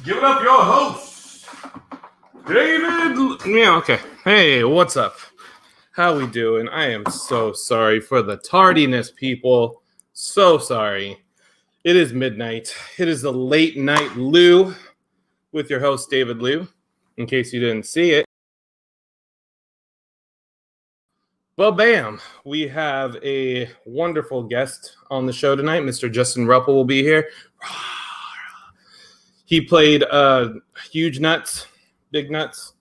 Give it up, your host, David. Yeah, okay. Hey, what's up? How we doing? I am so sorry for the tardiness, people. So sorry. It is midnight. It is the late night Lou with your host, David Lou. In case you didn't see it. Well, bam. We have a wonderful guest on the show tonight. Mr. Justin Rupple will be here. He played Huge Nuts, Big Nuts.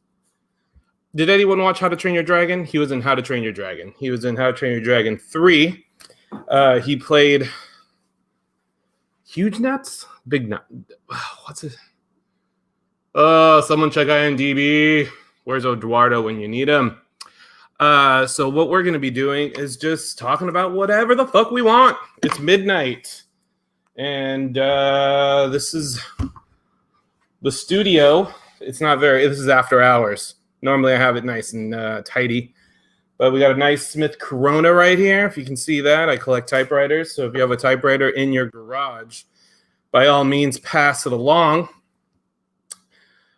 Did anyone watch How to Train Your Dragon? He was in How to Train Your Dragon. He was in How to Train Your Dragon 3. He played Huge Nuts? Big Nut. What's it? Someone check IMDb. Where's Eduardo when you need him? So what we're going to be doing is just talking about whatever the fuck we want. It's midnight. And this is the studio. It's not very, this is after hours. Normally I have it nice and tidy. But we got a nice Smith Corona right here. If you can see that, I collect typewriters. So if you have a typewriter in your garage, by all means, pass it along.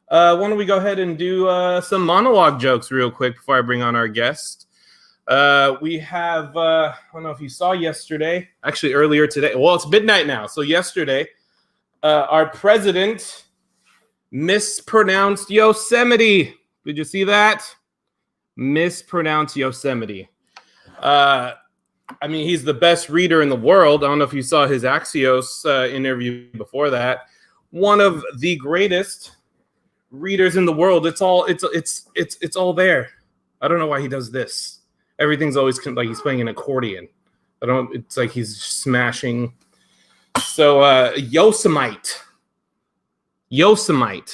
Why don't we go ahead and do some monologue jokes real quick before I bring on our guest. We have, I don't know if you saw yesterday, actually earlier today. Well, it's midnight now. So yesterday, our president mispronounced Yosemite. Did you see that? Mispronounced Yosemite. I mean, he's the best reader in the world. I don't know if you saw his Axios interview before that. One of the greatest readers in the world. It's all there. I don't know why he does this. Everything's always like he's playing an accordion. It's like he's smashing. So Yosemite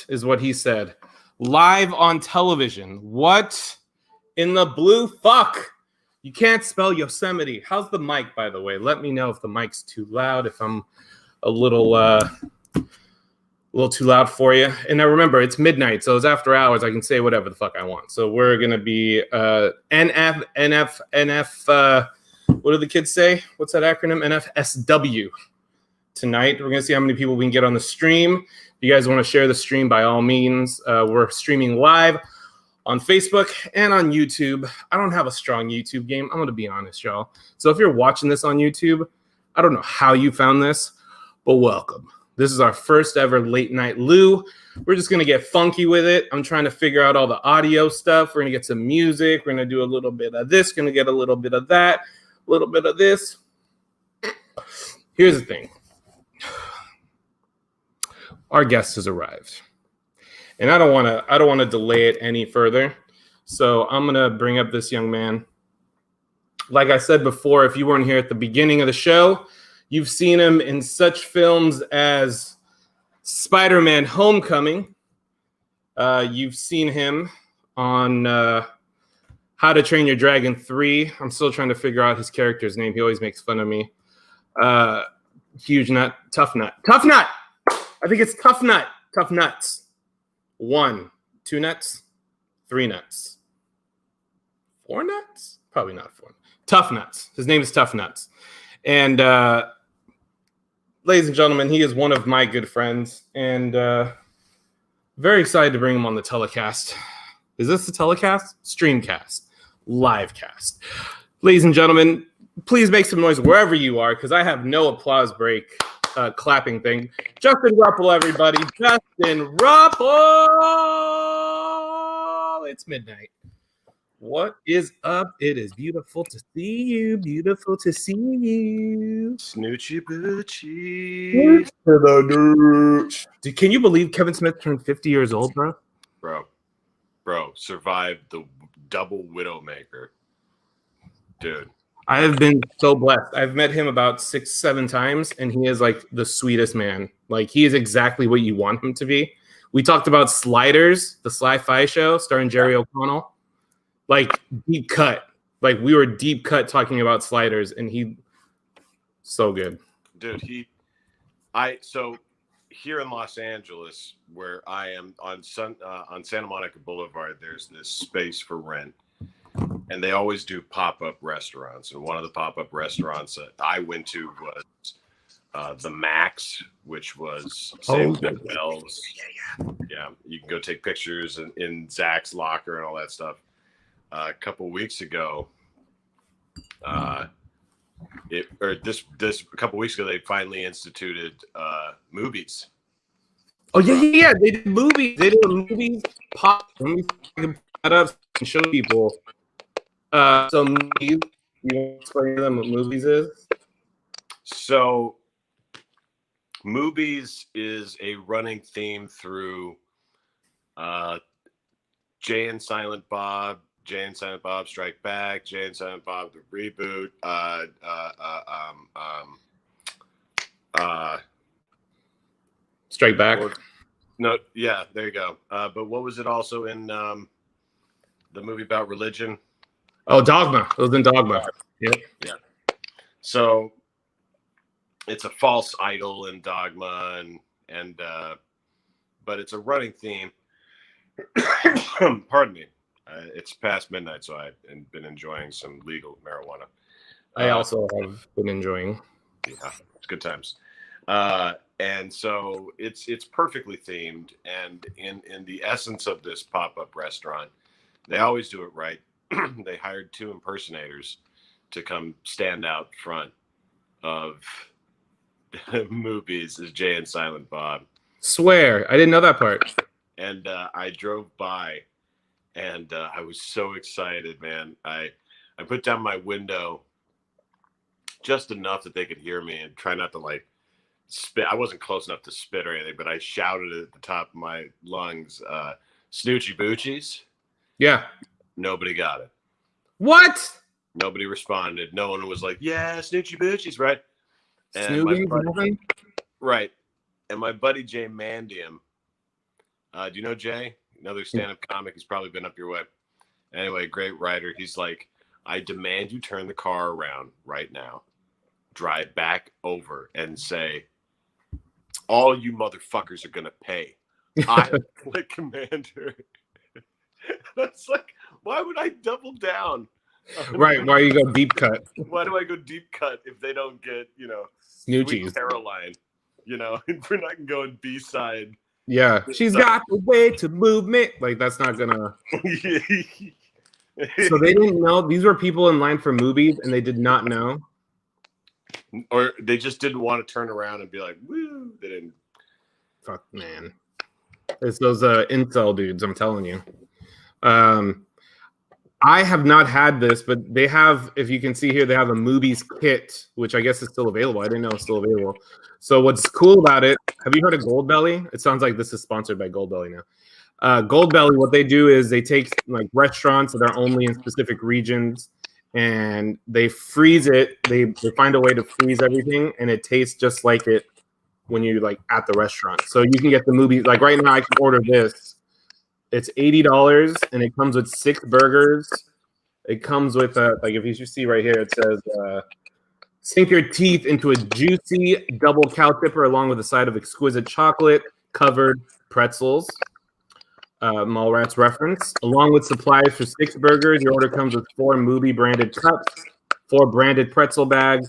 is what he said live on television. What in the blue fuck? You can't spell Yosemite. How's the mic, by the way? Let me know if the mic's too loud, if I'm a little too loud for you. And now remember, it's midnight, so it's after hours. I can say whatever the fuck I want. So we're going to be NF, what do the kids say? What's that acronym? NFSW tonight. We're going to see how many people we can get on the stream. If you guys want to share the stream, by all means. We're streaming live on Facebook and on YouTube. I don't have a strong YouTube game. I'm going to be honest, y'all. So if you're watching this on YouTube, I don't know how you found this, but welcome. This is our first ever late night Lou. We're just going to get funky with it. I'm trying to figure out all the audio stuff. We're going to get some music. We're going to do a little bit of this, going to get a little bit of that, a little bit of this. Here's the thing. Our guest has arrived. And I don't want to delay it any further. So I'm going to bring up this young man. Like I said before, if you weren't here at the beginning of the show, you've seen him in such films as Spider-Man: Homecoming. You've seen him on How to Train Your Dragon 3. I'm still trying to figure out his character's name. He always makes fun of me. Huge Nut. Tough Nut. Tough Nut! I think it's Tough Nut. Tough Nuts. 1, 2 nuts, 3 nuts. 4 nuts? Probably not 4. Tough Nuts. His name is Tough Nuts. And ladies and gentlemen, he is one of my good friends, and very excited to bring him on the telecast. Is this the telecast? Streamcast. Livecast. Ladies and gentlemen, please make some noise wherever you are, because I have no applause break clapping thing. Justin Rupple, everybody. Justin Rupple! It's midnight. What is up? It is beautiful to see you. Beautiful to see you. Snoochie boochie. Dude, can you believe Kevin Smith turned 50 years old, bro? Bro, survived the double Widowmaker. Dude. I have been so blessed. I've met him about 6-7 times, and he is like the sweetest man. Like, he is exactly what you want him to be. We talked about Sliders, the Sly-Fi show starring Jerry O'Connell. Like, deep cut. Like, we were deep cut talking about Sliders, and he so good. Dude, so here in Los Angeles, where I am on Santa Monica Boulevard, there's this space for rent. And they always do pop-up restaurants. And one of the pop-up restaurants that I went to was the Max, which was Sam Bell's. Yeah, you can go take pictures in Zach's locker and all that stuff. A couple weeks ago, a couple weeks ago, they finally instituted movies. Oh yeah. They did movies. They did a movie pop. Let me put that up and show people. So movies. You want to explain to them what movies is? So, movies is a running theme through Jay and Silent Bob, Jay and Silent Bob Strike Back, Jay and Silent Bob the Reboot, Strike Back. No, yeah, there you go. But what was it also in the movie about religion? Oh, Dogma. It was in Dogma. Yeah. So it's a false idol in Dogma, and but it's a running theme. Pardon me. It's past midnight, so I've been enjoying some legal marijuana. I also have been enjoying. Yeah, it's good times. And so it's perfectly themed, and in the essence of this pop-up restaurant, they always do it right. They hired 2 impersonators to come stand out front of movies as Jay and Silent Bob. Swear, I didn't know that part. And I drove by, and I was so excited, man. I put down my window just enough that they could hear me, and try not to like spit. I wasn't close enough to spit or anything, but I shouted it at the top of my lungs, "Snoochie Boochies." Yeah. Nobody got it. What? Nobody responded. No one was like, "Yeah, Snoochie Boochies," right? And Snoopy, right. And my buddy Jay Mandium. Do you know Jay? Another stand-up comic. He's probably been up your way. Anyway, great writer. He's like, "I demand you turn the car around right now, drive back over, and say, all you motherfuckers are gonna pay. I'm the commander." That's like, why would I double down? Right. Why you go deep cut? Why do I go deep cut if they don't get, Snoochies. Sweet Caroline? If we're not going B-side. Yeah, she's got the way to move me. Like, that's not gonna. So they didn't know. These were people in line for movies, and they did not know. Or they just didn't want to turn around and be like, "Woo!" They didn't. Fuck, man. It's those incel dudes. I'm telling you. I have not had this, but they have. If you can see here, they have a movies kit, which I guess is still available. I didn't know it's still available. So what's cool about it? Have you heard of Goldbelly? It sounds like this is sponsored by Goldbelly now. Goldbelly, what they do is they take like restaurants that are only in specific regions, and they freeze it. They find a way to freeze everything, and it tastes just like it when you like at the restaurant. So you can get the movie. Like right now, I can order this. It's $80, and it comes with 6 burgers. It comes with like if you see right here, it says sink your teeth into a juicy double cow tipper along with a side of exquisite chocolate covered pretzels. Mallrats reference. Along with supplies for 6 burgers, your order comes with 4 movie branded cups, 4 branded pretzel bags.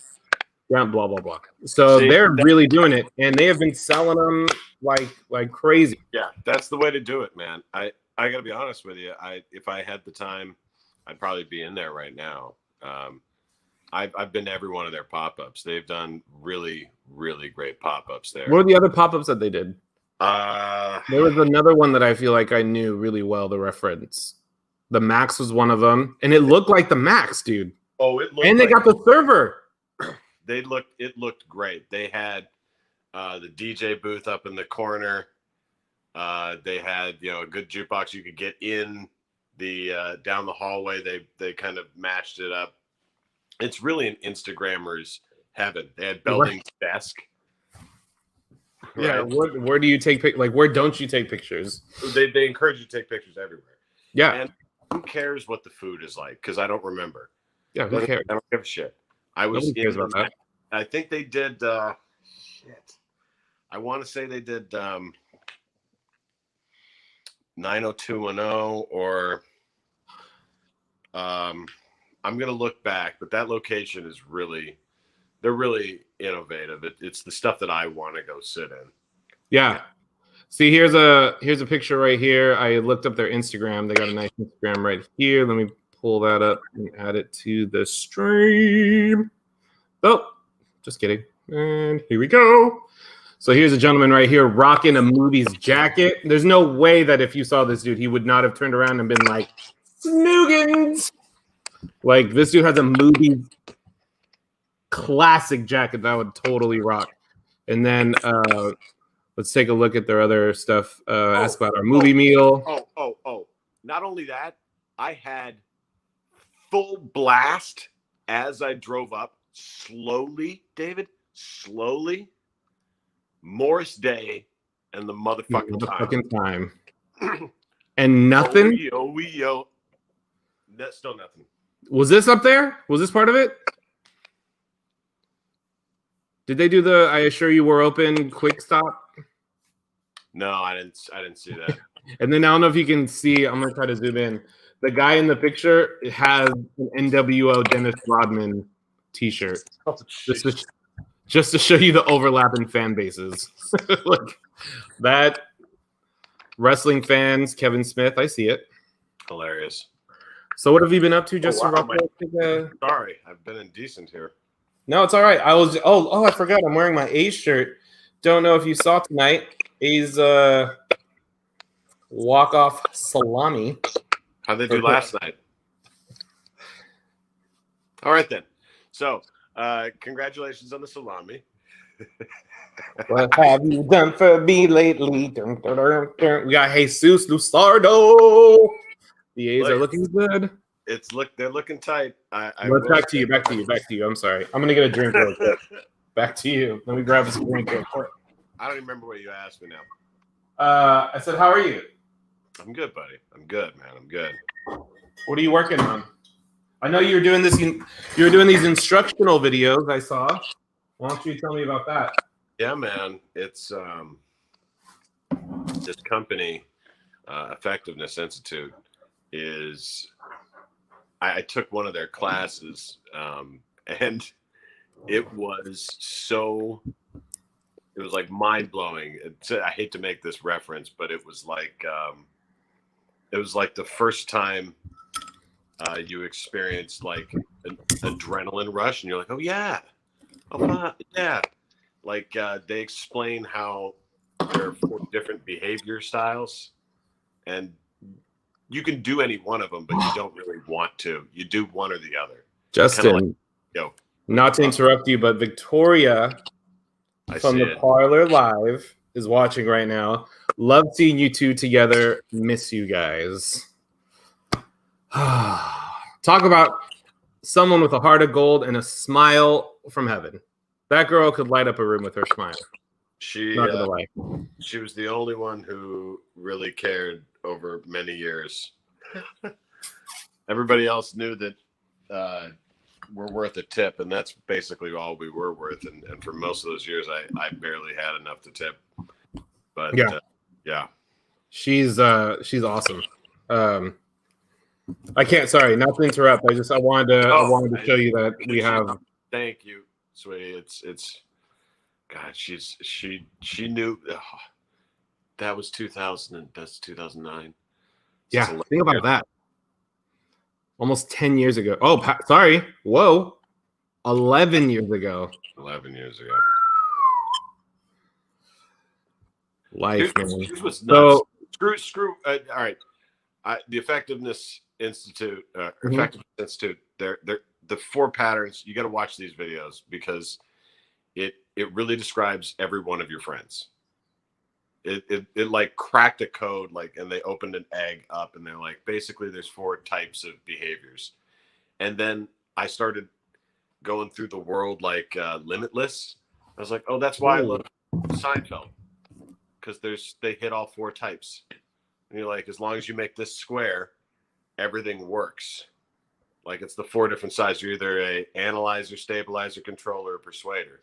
Yeah, blah blah blah. So they're really doing it, and they have been selling them like crazy. Yeah, that's the way to do it, man. I gotta be honest with you. If I had the time, I'd probably be in there right now. I've been to every one of their pop-ups. They've done really, really great pop-ups there. What are the other pop-ups that they did? There was another one that I feel like I knew really well, the reference. The Max was one of them, and it looked like the Max, dude. Oh, it looked. And they got the server. It looked great. They had the DJ booth up in the corner. They had a good jukebox you could get in the down the hallway. They kind of matched it up. It's really an Instagrammer's heaven. They had Belding's desk. Right? Yeah, where do you take where don't you take pictures? They encourage you to take pictures everywhere. Yeah. And who cares what the food is like? Because I don't remember. Yeah, who cares? I don't give a shit. I was Nobody cares about that. I think they did shit. I want to say they did 90210 or I'm gonna look back, but that location is really they're really innovative. It's the stuff that I want to go sit in. Yeah. See, here's a picture right here. I looked up their Instagram. They got a nice Instagram right here. Let me pull that up and add it to the stream. Oh, just kidding. And here we go. So here's a gentleman right here rocking a Movies jacket. There's no way that if you saw this dude, he would not have turned around and been like, Snoogans. Like, this dude has a Movies classic jacket that I would totally rock. And then let's take a look at their other stuff. Ask about our movie meal. Oh. Not only that, I had full blast as I drove up slowly, David, slowly. Morris Day and the motherfucking time. And nothing? Yo. That's still nothing. Was this up there? Was this part of it? Did they do the I assure you we're open quick stop? No, I didn't see that. And then I don't know if you can see, I'm gonna try to zoom in. The guy in the picture has an NWO Dennis Rodman t-shirt. Oh, just to show you the overlap in fan bases. Like that wrestling fans, Kevin Smith, I see it. Hilarious. So what have you been up to, Justin Rupple? Sorry, I've been indecent here. No, it's all right. I was I forgot. I'm wearing my A's shirt. Don't know if you saw tonight. A's walk-off salami. How'd they do last night? All right then. So congratulations on the salami. What have you done for me lately? Dun, dun, dun, dun. We got Jesus Lusardo. The A's are looking good. They're looking tight. Back to you. I'm sorry. I'm gonna get a drink real quick. Back to you. Let me grab this drink real quick. I don't even remember what you asked me now. I said, "How are you?" I'm good, buddy. I'm good, man. I'm good. What are you working on? I know you're doing this. You're doing these instructional videos. I saw. Why don't you tell me about that? Yeah, man. It's this company, Effectiveness Institute, is. I took one of their classes, and it was like mind blowing. I hate to make this reference, but it was like the first time you experienced like an adrenaline rush, and you're like, oh yeah, yeah. Like they explain how there are 4 different behavior styles, and you can do any one of them, but you don't really want to. You do one or the other. Justin, not to interrupt you, but Victoria from the Parlor Live is watching right now. Love seeing you two together. Miss you guys. Talk about someone with a heart of gold and a smile from heaven. That girl could light up a room with her smile. She was the only one who really cared over many years. Everybody else knew that we're worth a tip, and that's basically all we were worth. And for most of those years, I barely had enough to tip. But yeah, she's awesome. I can't. Sorry, not to interrupt. I wanted to show you that we have. Thank you, sweetie. It's. God, she knew that was 2000. That's 2009. Yeah, think about that. Almost 10 years ago. Oh, sorry. Whoa, 11 years ago. 11 years ago. Life, man. This was nuts. So, screw. All right. The Effectiveness Institute. Effectiveness Institute. They're the 4 patterns. You got to watch these videos because it really describes every one of your friends. It like cracked a code, like, and they opened an egg up, and they're like, basically there's 4 types of behaviors. And then I started going through the world like Limitless. I was like, oh, that's why I love Seinfeld, because they hit all 4 types. And you're like, as long as you make this square, everything works. Like, it's the 4 different sides. You're either a analyzer, stabilizer, controller, or persuader.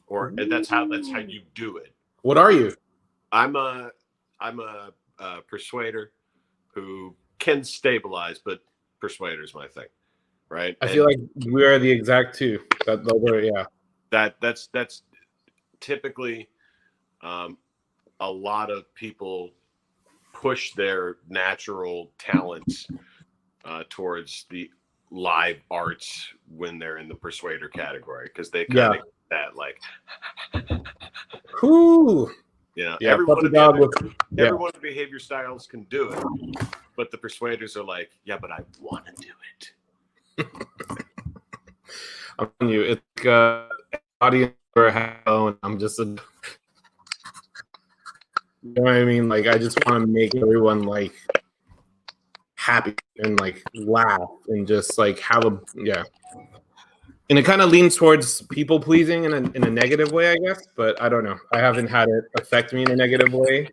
Or that's how you do it. What are you? I'm a persuader who can stabilize, but persuader is my thing, right? I feel like we are the exact 2. Yeah. That's typically a lot of people push their natural talents towards the live arts when they're in the persuader category, because they kind of that like Whoo. Every one of yeah. the behavior styles can do it, but the persuaders are like, yeah, but I want to do it. I'm telling you, it's like audience or I'm just you know what I mean? Like, I just want to make everyone like happy and like laugh and just like have a and it kind of leans towards people pleasing in a negative way, I guess, but I don't know. I haven't had it affect me in a negative way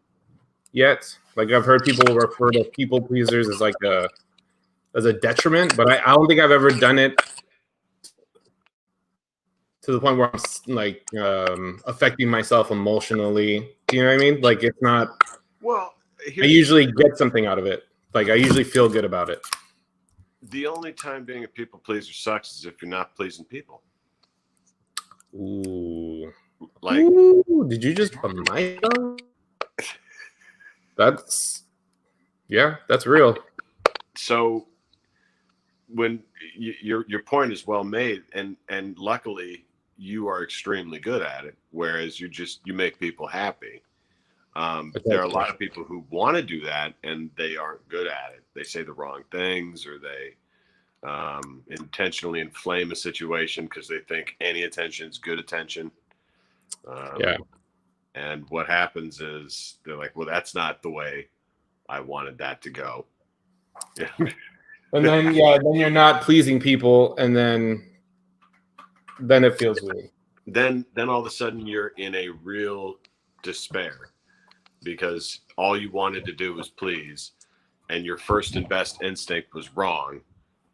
yet. Like, I've heard people refer to people pleasers as like as a detriment, but I don't think I've ever done it to the point where I'm like affecting myself emotionally. Do you know what I mean? Like, it's not. Well, I usually get something out of it. Like, I usually feel good about it. The only time being a people pleaser sucks is if you're not pleasing people. Ooh. Like, ooh, did you just put my That's real. So when your point is well made, and luckily you are extremely good at it, whereas you make people happy. There are a lot of people who want to do that and they aren't good at it. They say the wrong things, or they intentionally inflame a situation because they think any attention is good attention. And what happens is they're like, well, that's not the way I wanted that to go. Yeah. And then you're not pleasing people, and then it feels weird. Then all of a sudden you're in a real despair, because all you wanted to do was please, and your first and best instinct was wrong.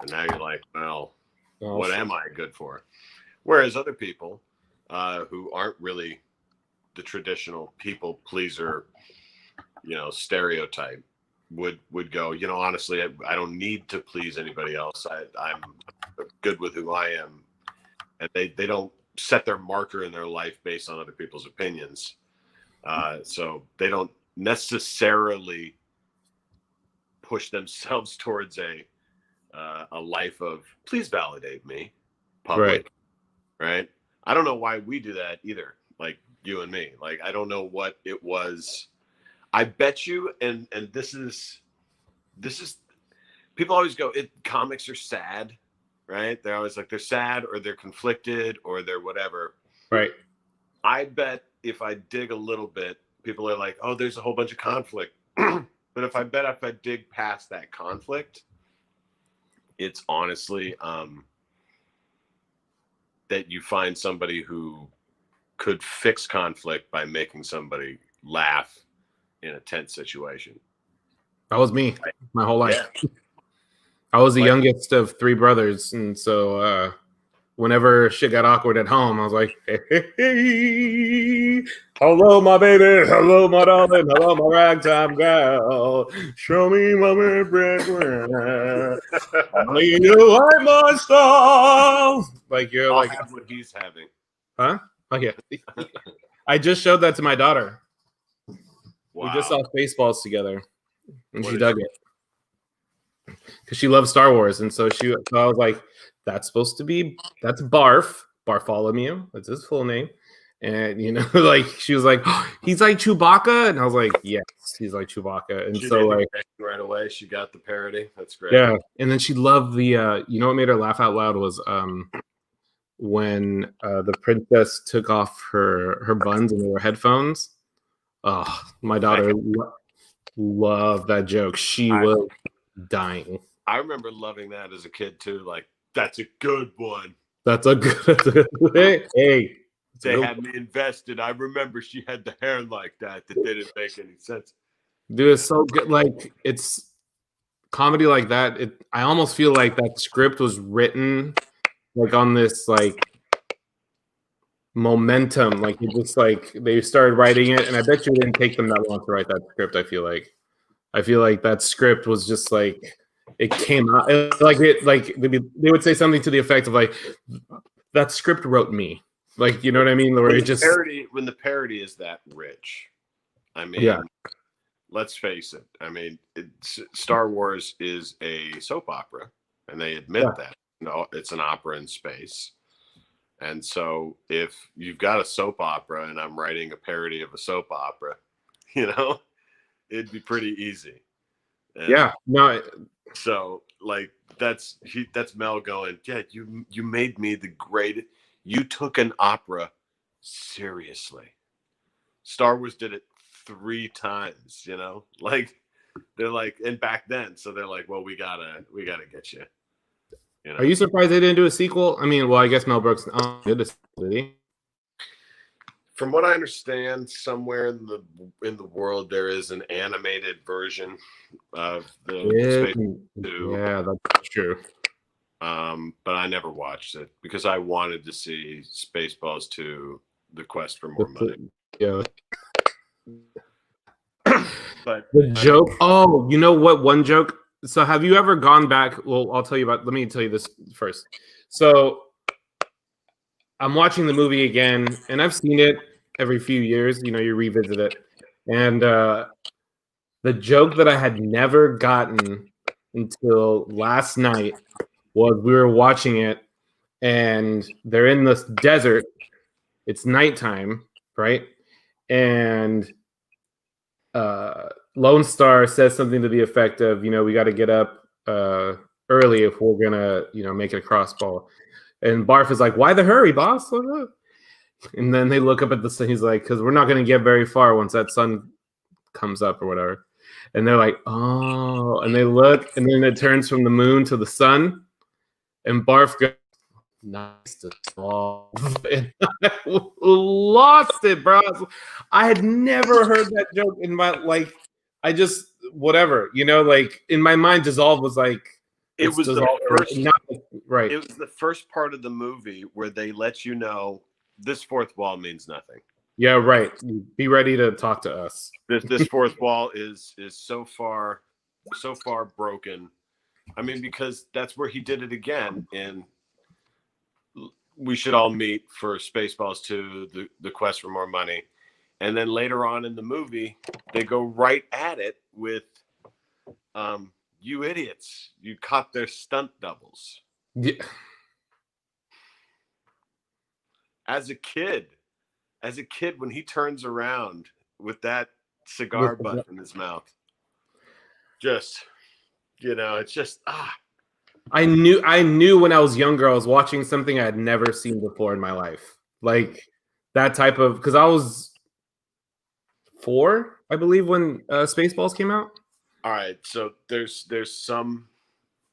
And now you're like, well, what am I good for? Whereas other people who aren't really the traditional people pleaser, stereotype would go, honestly, I don't need to please anybody else. I'm good with who I am. And they don't set their marker in their life based on other people's opinions. So they don't necessarily push themselves towards a life of please validate me, public, right? I don't know why we do that either. Like you and me, like I don't know what it was. I bet you, and this is people always go, comics are sad, right? They're always like they're sad, or they're conflicted, or they're whatever. Right. I bet if I dig a little bit, people are like, oh, there's a whole bunch of conflict. But if I dig past that conflict, it's honestly that you find somebody who could fix conflict by making somebody laugh in a tense situation. That was me my whole life. Yeah. I was the youngest of three brothers, and so whenever shit got awkward at home, I was like, hey, hello, my baby. Hello, my darling. Hello, my ragtime gal. Show me my breadwinner. Only you are my star. Like, you're like, have what he's having. Huh? Oh, yeah. I just showed that to my daughter. Wow. We just saw Spaceballs together, and she dug it. Because she loves Star Wars, and so I was like, that's Bartholomew. That's his full name. And like she was like, oh, he's like Chewbacca, and I was like, yes, he's like Chewbacca. And so like right away, she got the parody. That's great. Yeah, and then she loved the. What made her laugh out loud was when the princess took off her buns and there were headphones. Oh, my daughter loved that joke. She was dying. I remember loving that as a kid too. Like, that's a good one. That's a good. Hey, they had me invested. I remember she had the hair like that didn't make any sense. Dude, it's so good. Like, it's comedy like that. I almost feel like that script was written like on this like momentum. Like, it just like they started writing it, and I bet you it didn't take them that long to write that script. I feel like that script was just like it came out like they would say something to the effect of like, that script wrote me. Like, you know what I mean? Where When it the just parody is that rich, I mean, yeah. let's face it. I mean, Star Wars is a soap opera, and they admit Yeah. that. No, it's an opera in space. And so if you've got a soap opera and I'm writing a parody of a soap opera, you know, it'd be pretty easy. And Yeah. No, so like that's Mel going, yeah, you made me the great. You took an opera seriously. Star Wars did it 3 times, you know? Like they're like, and back then, so they're like, well, we gotta get you. You know? are you surprised they didn't do a sequel? I mean, well, I guess Mel Brooks did a sequel, did he? From what I understand, somewhere in the world there is an animated version of the Space 2. Yeah, that's true. But I never watched it because I wanted to see Spaceballs 2: The Quest for More Money. Yeah. But The joke. Oh, you know what? One joke. So, have you ever gone back? Well, I'll tell you about. Let me tell you this first. So, I'm watching the movie again, and I've seen it every few years. You know, you revisit it, and the joke that I had never gotten until last night was we were watching it, and they're in this desert. It's nighttime, right? And Lone Star says something to the effect of, you know, we got to get up early if we're gonna, you know, make it across ball. And Barf is like, why the hurry, boss? And then they look up at the sun. He's like, because we're not gonna get very far once that sun comes up or whatever. And they're like, oh, and they look, and then it turns from the moon to the sun, and Barf goes, nice to solve. And I lost it, bro. I had never heard that joke in my like. I just whatever, you know, like in my mind, dissolve was like it was dissolve, the first, not, right. It was the first part of the movie where they let you know this fourth wall means nothing. Yeah, right. Be ready to talk to us. This fourth wall is so far broken. I mean, because that's where he did it again in We Should All Meet for Spaceballs 2, the Quest for More Money. And then later on in the movie, they go right at it with you idiots. You caught their stunt doubles. Yeah. As a kid, when he turns around with that cigar butt in his mouth, just, you know, it's just, I knew when I was younger, I was watching something I had never seen before in my life. Like that type of, because I was 4, I believe, when Spaceballs came out. All right, so there's some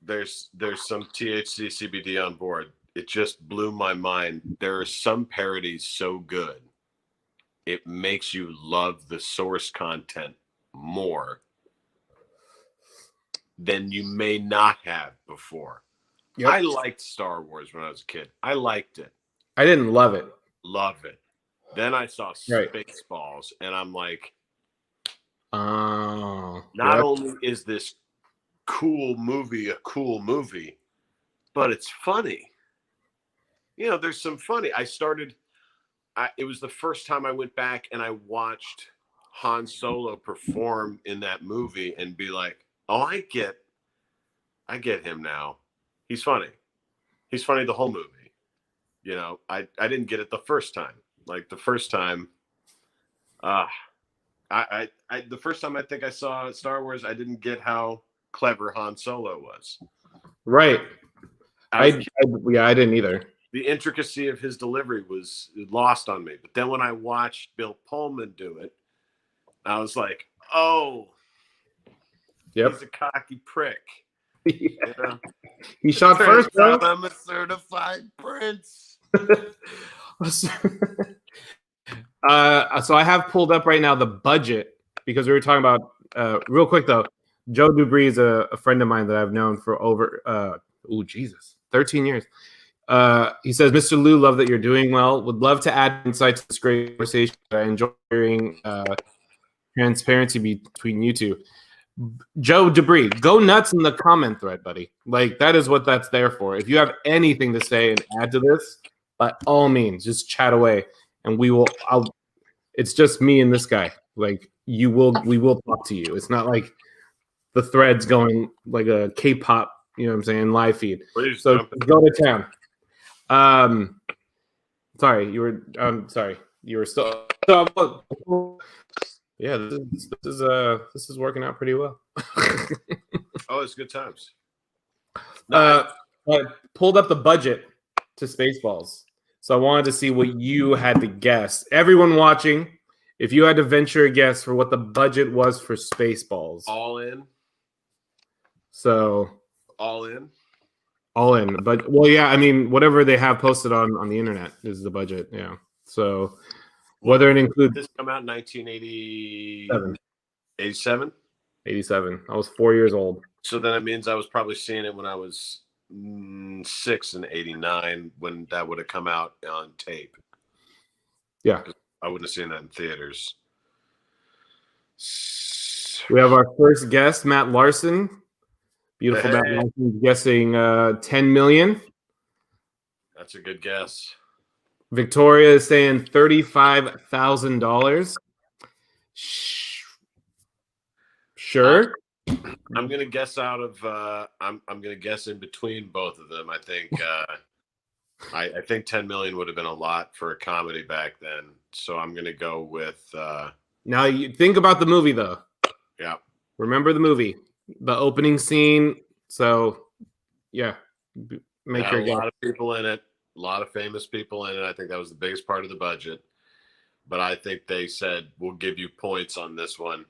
THC CBD on board. It just blew my mind. There are some parodies so good, it makes you love the source content more than you may not have before. Yep. I liked Star Wars when I was a kid. I liked it. I didn't love it. Love it. Then I saw Spaceballs, and I'm like, oh, not only is this cool movie a cool movie, but it's funny. You know, there's some funny. It was the first time I went back and I watched Han Solo perform in that movie and be like, oh, I get him now. He's funny. He's funny the whole movie. You know, I didn't get it the first time. Like the first time, the first time I think I saw Star Wars, I didn't get how clever Han Solo was. Right. I didn't either. The intricacy of his delivery was lost on me. But then when I watched Bill Pullman do it, I was like, oh, yep. He's a cocky prick. Yeah. You know? He shot first, bro. I'm a certified prince. So I have pulled up right now the budget because we were talking about real quick though. Joe Dubree is a friend of mine that I've known for over 13 years. He says, Mr. Liu, love that you're doing well. Would love to add insight to this great conversation. I enjoy hearing transparency between you two. Joe Dubree, go nuts in the comment thread, buddy. Like that is what that's there for. If you have anything to say and add to this, by all means, just chat away, and we will. It's just me and this guy. Like we will talk to you. It's not like the threads going like a K-pop, you know what I'm saying, live feed. Please so jump in. go to town. Sorry, you were still. Yeah, this is working out pretty well. Oh, it's good times. I pulled up the budget to Spaceballs, so I wanted to see what you had to guess. Everyone watching, if you had to venture a guess for what the budget was for Spaceballs, all in. So all in. But well, yeah, I mean, whatever they have posted on the internet is the budget. Yeah. So whether it includes this come out in 1987. 87. I was 4 years old. So then it means I was probably seeing it when I was 6 in 89 when that would have come out on tape. Yeah. I wouldn't have seen that in theaters. We have our first guest, Matt Larson. Beautiful Matt Larson guessing 10 million. That's a good guess. Victoria is saying $35,000. Sure. I'm gonna guess out of I'm gonna guess in between both of them. I think I think 10 million would have been a lot for a comedy back then. So I'm gonna go with now you think about the movie though. Yeah. Remember the movie, the opening scene. So yeah. Make sure a lot of people in it, a lot of famous people in it. I think that was the biggest part of the budget. But I think they said we'll give you points on this one.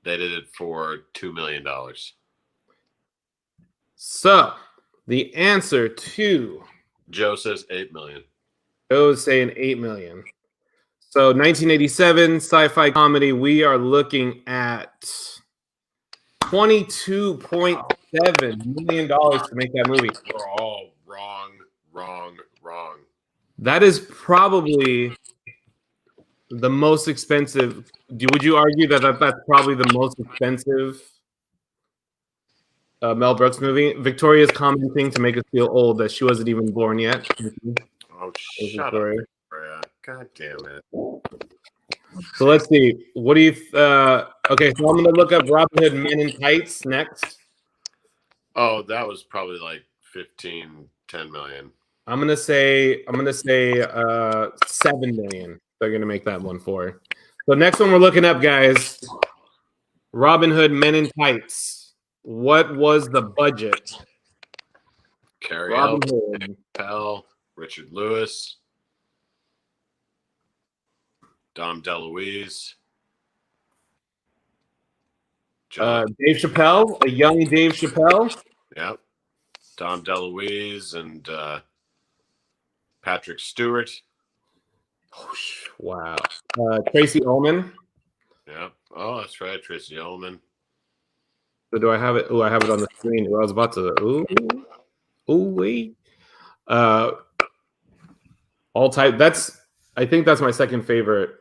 They did it for $2 million. So the answer to Joe says 8 million. Joe is saying 8 million. So 1987 sci-fi comedy. We are looking at $22.7 million to make that movie. We're all wrong. That is probably the most expensive. Would you argue that that's probably the most expensive Mel Brooks movie? Victoria's commenting to make us feel old that she wasn't even born yet. Oh, shut up, Victoria. God damn it. So let's see. What do you? Okay, so I'm gonna look up Robin Hood Men in Tights next. Oh, that was probably like 10 million. I'm gonna say 7 million. They're gonna make that one for. So next one we're looking up, guys. Robin Hood Men in Tights. What was the budget? Carrie Elwes, Pell, Richard Lewis, Dom DeLuise, Dave Chappelle, a young Dave Chappelle. Yep. Dom DeLuise and Patrick Stewart. Oh, wow. Tracy Ullman. Yep. Oh, that's right, Tracy Ullman. So do I have it? Oh, I have it on the screen. I was about to. Wait. All type. I think that's my second favorite.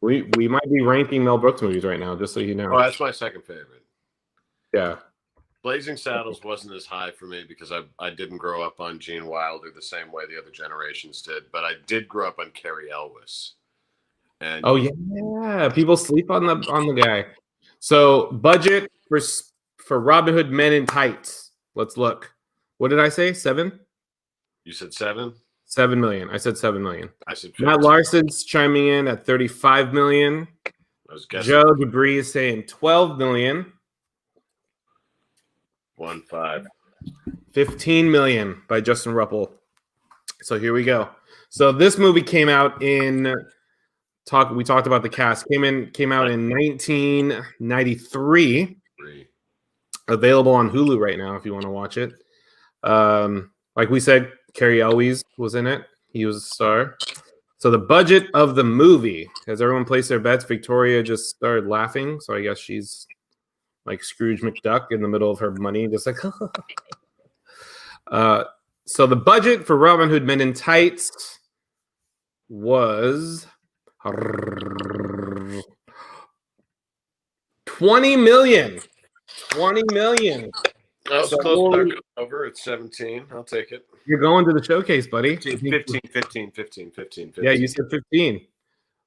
We might be ranking Mel Brooks movies right now, just so you know. Oh, that's my second favorite. Yeah. Blazing Saddles wasn't as high for me because I didn't grow up on Gene Wilder the same way the other generations did, but I did grow up on Carrie Elwes. And oh yeah, people sleep on the guy. So budget for Robin Hood Men in Tights. Let's look. What did I say? 7? You said 7? 7 million. I said 7 million. I said 15. Matt Larson's chiming in at 35 million. I was guessing. Joe Debris is saying 12 million. 15. 15 million by Justin Rupple. So here we go. So this movie came out in we talked about the cast. Came out in 1993. Available on Hulu right now if you want to watch it. Like we said, Carrie Elwes was in it. He was a star. So the budget of the movie, as everyone placed their bets, Victoria just started laughing. So I guess she's like Scrooge McDuck in the middle of her money, just like. So the budget for Robin Hood Men in Tights was 20 million. 20 million. I was So close to that over at 17. I'll take it. you're going to the showcase, buddy. 15. Yeah, you said 15.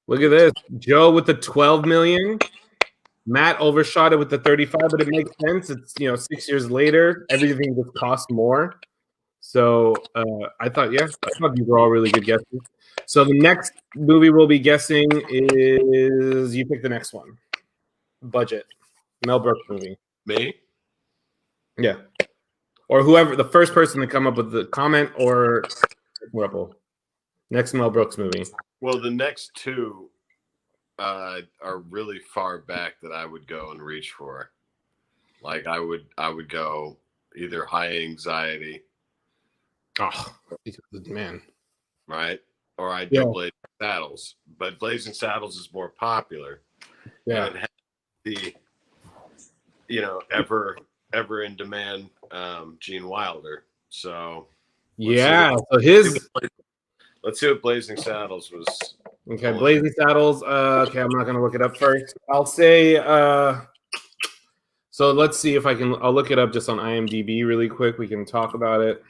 Look at this. Joe with the 12 million. Matt overshot it with the 35, but it makes sense. It's 6 years later, everything just costs more. So I thought these were all really good guesses. So the next movie we'll be guessing is you pick the next one. Budget. Mel Brooks movie. Me? Yeah. Or whoever, the first person to come up with the comment or Rupple. Next Mel Brooks movie. Well, the next two are really far back that I would go and reach for. Like I would go either High Anxiety. Oh, man. Right? Or I'd go Blazing Saddles. But Blazing Saddles is more popular. Yeah. And the ever in demand Gene Wilder. So let's see what Blazing Saddles was. Okay, Blazing Saddles. Okay, I'm not gonna look it up first. I'll say so let's see if I'll look it up just on IMDb really quick. We can talk about it.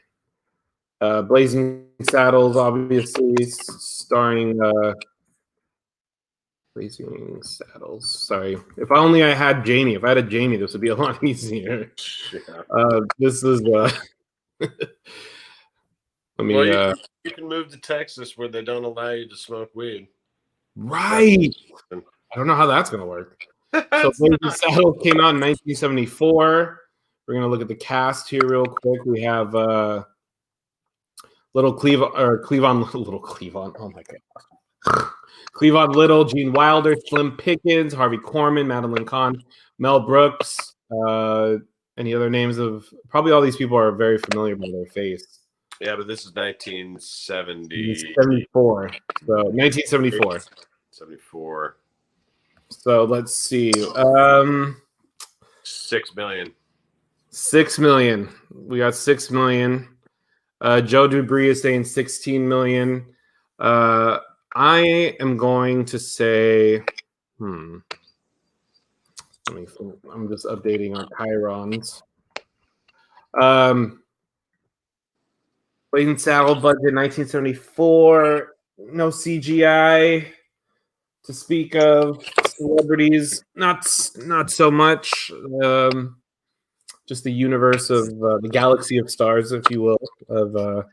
Blazing Saddles, obviously starring Blazing Saddles. Sorry. If only I had Jamie. If I had a Jamie, this would be a lot easier. Yeah. This is you can move to Texas where they don't allow you to smoke weed. Right. I don't know how that's gonna work. So Blazing Saddles came out in 1974. We're gonna look at the cast here real quick. We have Little Cleavon. Oh my god. Cleavon Little, Gene Wilder, Slim Pickens, Harvey Korman, Madeline Kahn, Mel Brooks. Any other names of probably all these people are very familiar by their face. Yeah, but this is 1970. 74. So 1974. 74. So let's see. 6 million. 6 million. We got 6 million. Joe Dubree is saying 16 million. I am going to say, I'm just updating our chyrons. Blazing Saddle budget 1974. No CGI to speak of. Celebrities, not so much. Just the universe of the galaxy of stars, if you will, of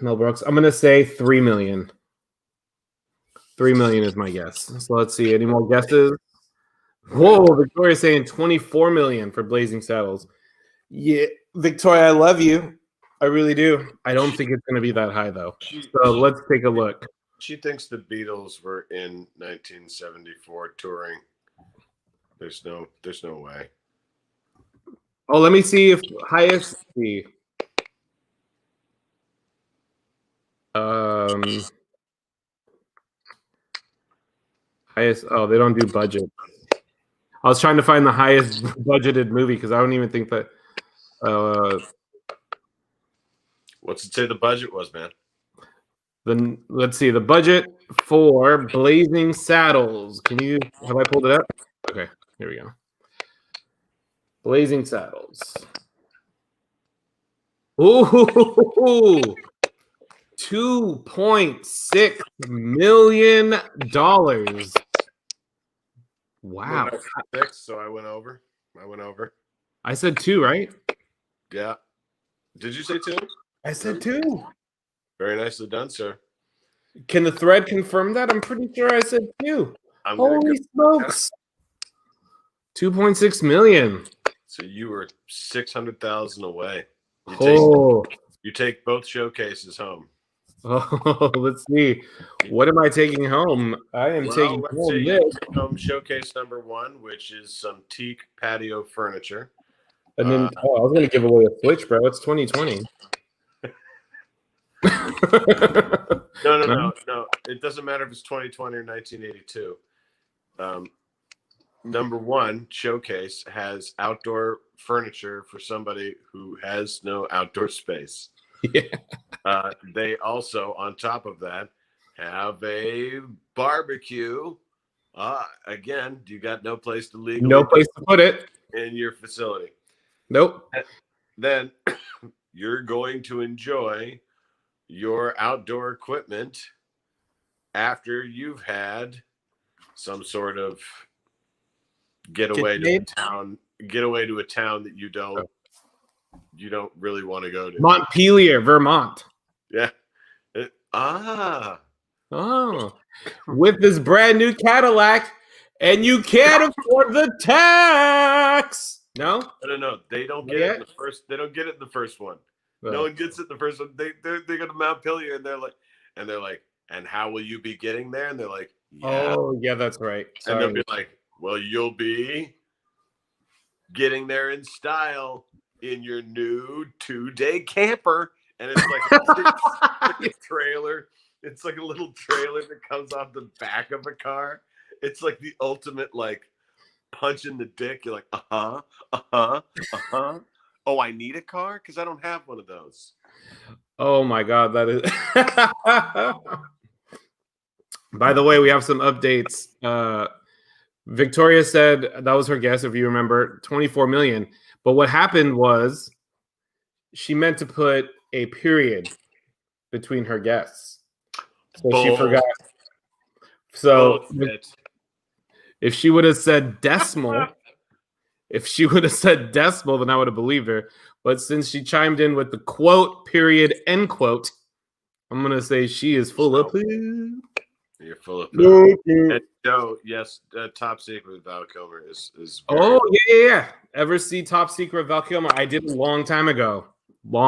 Mel Brooks. I'm gonna say 3 million. 3 million is my guess. So let's see. Any more guesses? Whoa, Victoria's saying 24 million for Blazing Saddles. Yeah, Victoria, I love you. I really do. I don't think it's gonna be that high though. So let's take a look. She thinks the Beatles were in 1974 touring. There's no way. Oh, let me see if highest. Highest. Oh, they don't do budget. I was trying to find the highest budgeted movie because I don't even think that. What's it say the budget was, man? Then let's see the budget for Blazing Saddles. Have I pulled it up? Okay, here we go. Blazing Saddles. Ooh, $2.6 million. Wow. So I went over. I said 2, right? Yeah. Did you say 2? I said 2. Very nicely done, sir. Can the thread confirm that? I'm pretty sure I said 2. Holy smokes. 2.6 million. So you were 600,000 away. You take both showcases home. Oh, let's see. What am I taking home? I am taking home showcase number 1, which is some teak patio furniture. And then I was going to give away a Switch, bro. It's 2020. No. It doesn't matter if it's 2020 or 1982. Number 1 showcase has outdoor furniture for somebody who has no outdoor space. Yeah. They also, on top of that, have a barbecue. Again, you got no place to legally. No place to put it. in your facility. Nope. Then you're going to enjoy your outdoor equipment after you've had some sort of getaway to a town that you don't really want to go to. Montpelier, Vermont. Yeah. Oh, with this brand new Cadillac, and you can't afford the tax. No. They don't get it in the first. They don't get it in the first one. No one gets it in the first one. They go to Montpelier, and they're like, and how will you be getting there? And they're like, yeah. Oh, yeah, that's right. Sorry. And they'll be like, well, you'll be getting there in style in your new 2-day camper. And it's like a trailer. It's like a little trailer that comes off the back of a car. It's like the ultimate like punch in the dick. You're like, Oh, I need a car because I don't have one of those. Oh my God, that is. By the way, we have some updates. Victoria said that was her guess, if you remember, 24 million. But what happened was she meant to put a period between her guesses. So she forgot. So if she would have said decimal, then I would have believed her. But since she chimed in with the quote, period, end quote, I'm going to say she is full of poo. You're full of poo. And Joe, yes, Top Secret with Val Kilmer is oh, yeah. Ever see Top Secret Val Kilmer? I did a long time ago. I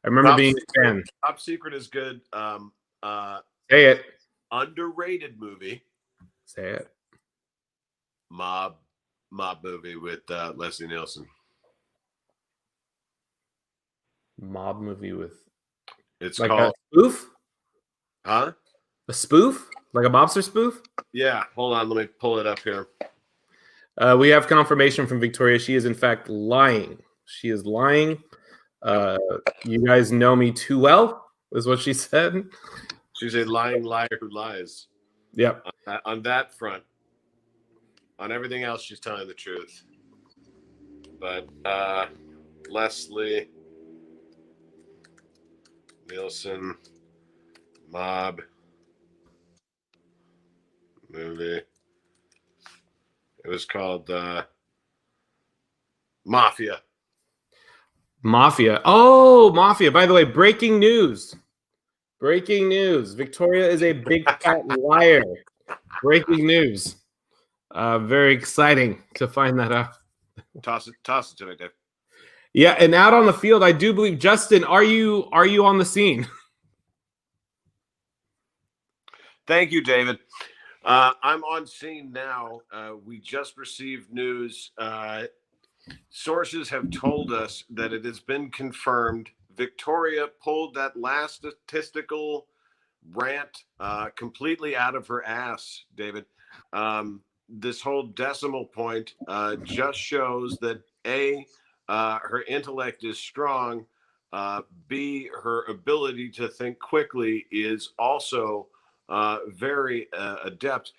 remember being a fan. Top Secret is good. Say it. Underrated movie. Say it. Mob movie with Leslie Nielsen. Mob movie with. It's like called a spoof. Huh? A spoof? Like a mobster spoof? Yeah. Hold on. Let me pull it up here. We have confirmation from Victoria. She is in fact lying. She is lying. You guys know me too well, is what she said. She's a lying liar who lies. Yep. On that front. On everything else, she's telling the truth. But Leslie Nielsen mob movie. It was called Mafia. Mafia. Oh, Mafia. By the way, breaking news. Breaking news. Victoria is a big fat liar. Breaking news. Very exciting to find that out. Toss it to me, Dave. Yeah, and out on the field, I do believe, Justin, are you on the scene? Thank you, David. I'm on scene now. We just received news. Sources have told us that it has been confirmed. Victoria pulled that last statistical rant completely out of her ass, David. This whole decimal point just shows that A, her intellect is strong. B, her ability to think quickly is also very adept.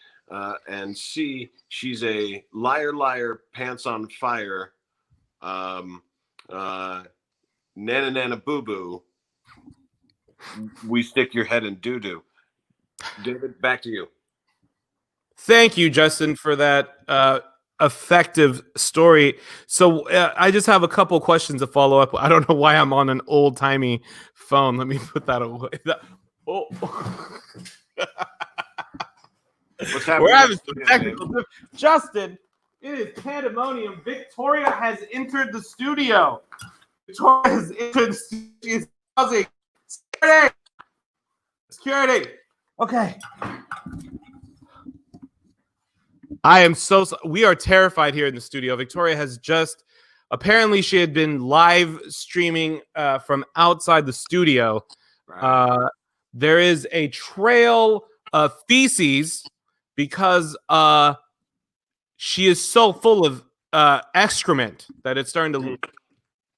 And C, she's a liar, pants on fire, nana boo boo. We stick your head in doo doo. David, back to you. Thank you, Justin, for that effective story. So I just have a couple questions to follow up. I don't know why I'm on an old timey phone. Let me put that away. Oh. What's happening? We're having some technical difficulties. Justin, it is pandemonium. Victoria has entered the studio. Victoria has entered the studio. She's pausing. Security. Okay. I am we are terrified here in the studio. Victoria has just, apparently she had been live streaming from outside the studio. Right. There is a trail of feces because she is so full of excrement that it's starting to.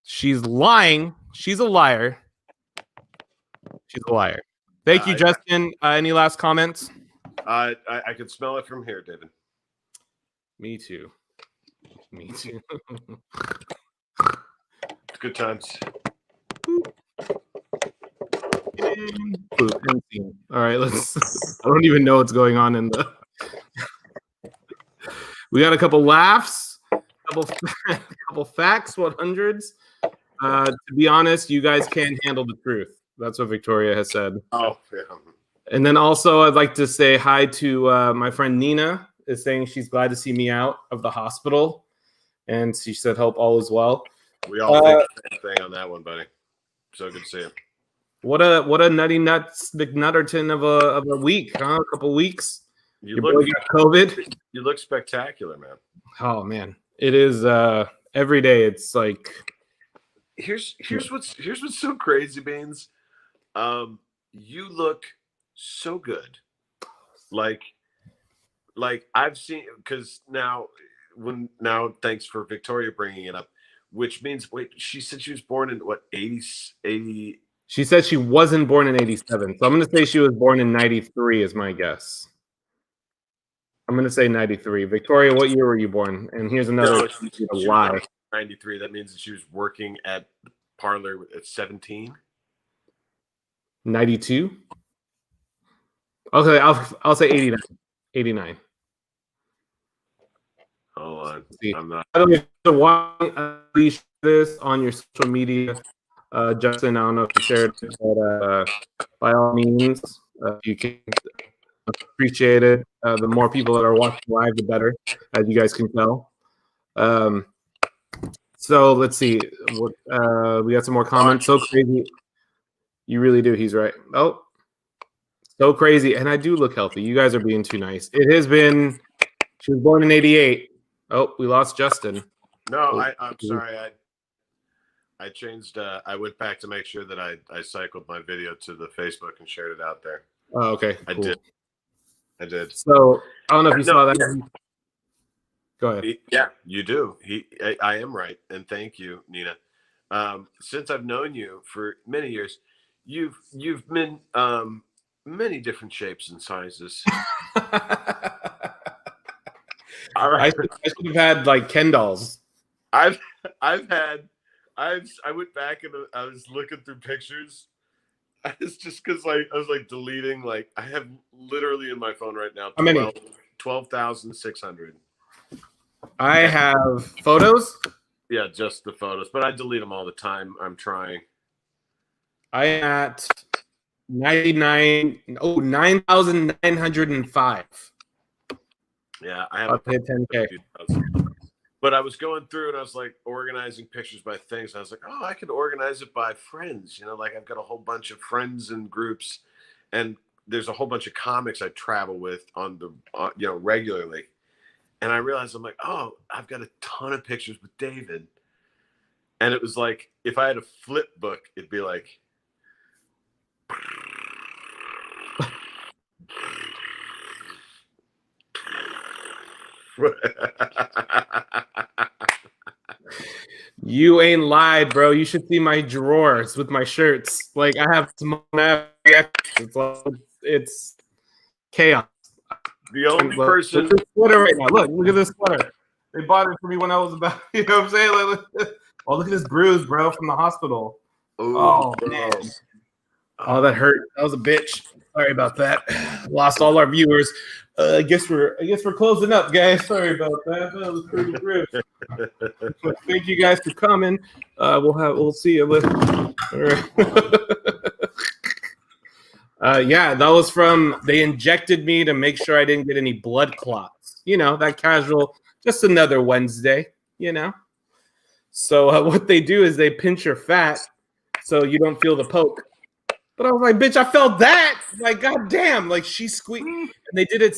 She's lying. She's a liar. She's a liar. Thank you, Justin. Any last comments? I can smell it from here, David. Me too. Me too. Good times. All right, let's. I don't even know what's going on in the. We got a couple laughs, couple facts, 100s. To be honest, you guys can't handle the truth. That's what Victoria has said. Oh, yeah. And then also, I'd like to say hi to my friend Nina. Is saying she's glad to see me out of the hospital, and she said hope all is well. We all think the same thing on that one, buddy. So good to see you. What a nutty nuts McNutterton of a week, huh? A couple weeks. You Your boy got COVID. You look spectacular, man. Oh man, it is every day. It's like here's what's so crazy, Beans. You look so good. Like I've seen, because now thanks for Victoria bringing it up, which means she said she was born in what 80. She said she wasn't born in 87, so I'm gonna say she was born in 93 is my guess. I'm gonna say 93. Victoria, what year were you born? And here's another lie. 93. That means that she was working at the parlor at 17. 92. Okay, I'll say 89. 89. Hold on. I'm not. I don't know if you're watching this on your social media, Justin. I don't know if you shared it, but by all means, you can appreciate it. The more people that are watching live, the better, as you guys can tell. So let's see. We got some more comments. So crazy. You really do. He's right. Oh, so crazy. And I do look healthy. You guys are being too nice. It has been. She was born in 88. Oh, we lost Justin. No, I'm sorry. I changed. I went back to make sure that I cycled my video to the Facebook and shared it out there. Oh, okay. Cool. I did. So I don't know if you saw that. Go ahead. Yeah, you do. I am right, and thank you, Nina. Since I've known you for many years, you've been many different shapes and sizes. All right. I should have had like Ken dolls. I went back and I was looking through pictures. It's just because I was deleting. I have literally in my phone right now 12,600. I have photos. Yeah, just the photos, but I delete them all the time. I'm trying. I am at 9,905. Yeah, I have I'll pay 10K. But I was going through and I was organizing pictures by things. I was like, oh, I could organize it by friends. I've got a whole bunch of friends and groups, and there's a whole bunch of comics I travel with on the regularly. And I realized I'm like, oh, I've got a ton of pictures with David. And it was like, if I had a flip book, it'd be like. You ain't lied, bro. You should see my drawers with my shirts. I have small. It's chaos. The only person. Look at this sweater right now. Look at this sweater. They bought it for me when I was about. You know what I'm saying? Oh, look at this bruise, bro, from the hospital. Ooh, oh man. Oh, that hurt. That was a bitch. Sorry about that. Lost all our viewers. I guess we're closing up, guys. Sorry about that. That was pretty rude. Thank you guys for coming. We'll see you later. All right. Yeah, that was from. They injected me to make sure I didn't get any blood clots. That casual. Just another Wednesday. So what they do is they pinch your fat so you don't feel the poke. But I was like, bitch, I felt that. Goddamn. She squeaked. And they did it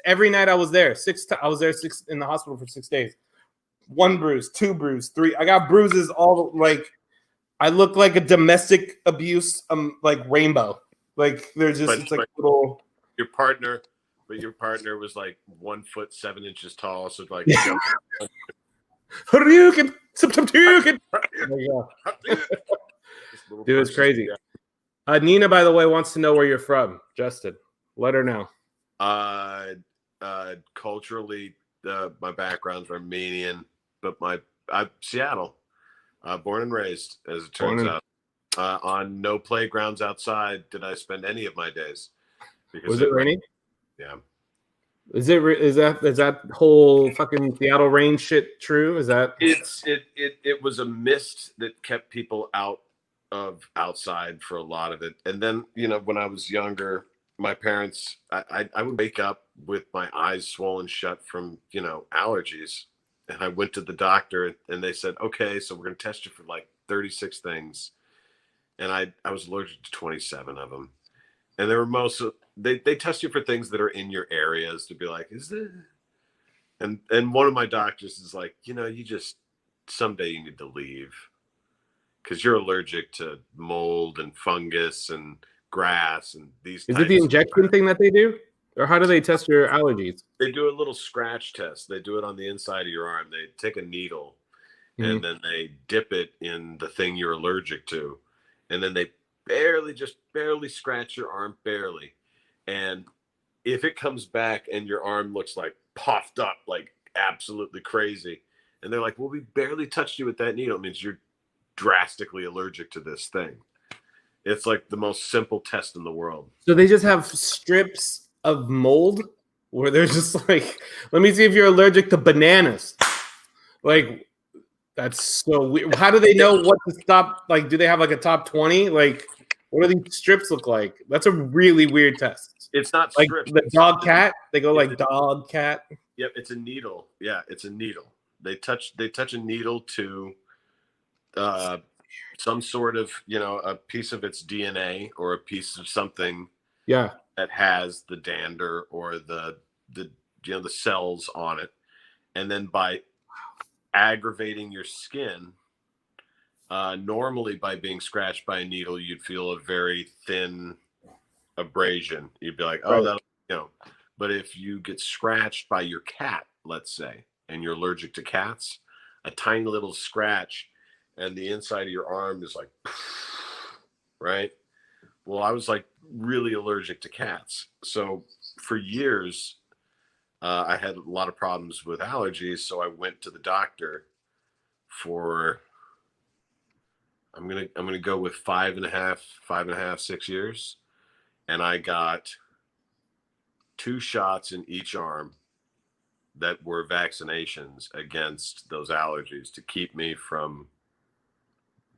every night I was there. I was there in the hospital for 6 days. 1 bruise, 2 bruise, 3. I got bruises all I look like a domestic abuse rainbow. There's just little. Your partner was 1 foot 7 inches tall. So Dude, it's crazy. Nina, by the way, wants to know where you're from. Justin, let her know. Culturally, my background's Armenian. but Seattle, born and raised, as it turns out. On no playgrounds outside did I spend any of my days. Because was it raining? Yeah. Is that whole fucking Seattle rain shit true? Is that it was a mist that kept people outside for a lot of it. And then, when I was younger, my parents, I would wake up with my eyes swollen shut from, allergies. And I went to the doctor and they said, okay, so we're going to test you for like 36 things. And I was allergic to 27 of them. And they were they test you for things that are in your areas to be like, is it? And one of my doctors is like, you just, someday you need to leave because you're allergic to mold and fungus and grass and these. Is it the injection thing that they do? Or how do they test your allergies? They do a little scratch test. They do it on the inside of your arm. They take a needle and then they dip it in the thing you're allergic to. And then they barely scratch your arm, barely. And if it comes back and your arm looks like puffed up, like absolutely crazy, and they're like, well, we barely touched you with that needle, it means you're drastically allergic to this thing. It's like the most simple test in the world. So they just have strips of mold where they're just like, let me see if you're allergic to bananas. Like, that's so weird. How do they know what to stop? Like, do they have like a top 20? Like, what do these strips look like? That's a really weird test. It's not like strips. The dog cat. They go like dog cat. Yep, it's a needle. Yeah, it's a needle. They touch a needle to some sort of, a piece of its DNA or a piece of something. Yeah. That has the dander or the cells on it, and then by aggravating your skin, normally by being scratched by a needle, you'd feel a very thin abrasion. You'd be like, oh, that'll. But if you get scratched by your cat, let's say, and you're allergic to cats, a tiny little scratch and the inside of your arm is like, right? Well, I was like really allergic to cats. So for years, I had a lot of problems with allergies. So I went to the doctor for, I'm gonna go with 5.5, 6 years. And I got 2 shots in each arm that were vaccinations against those allergies to keep me from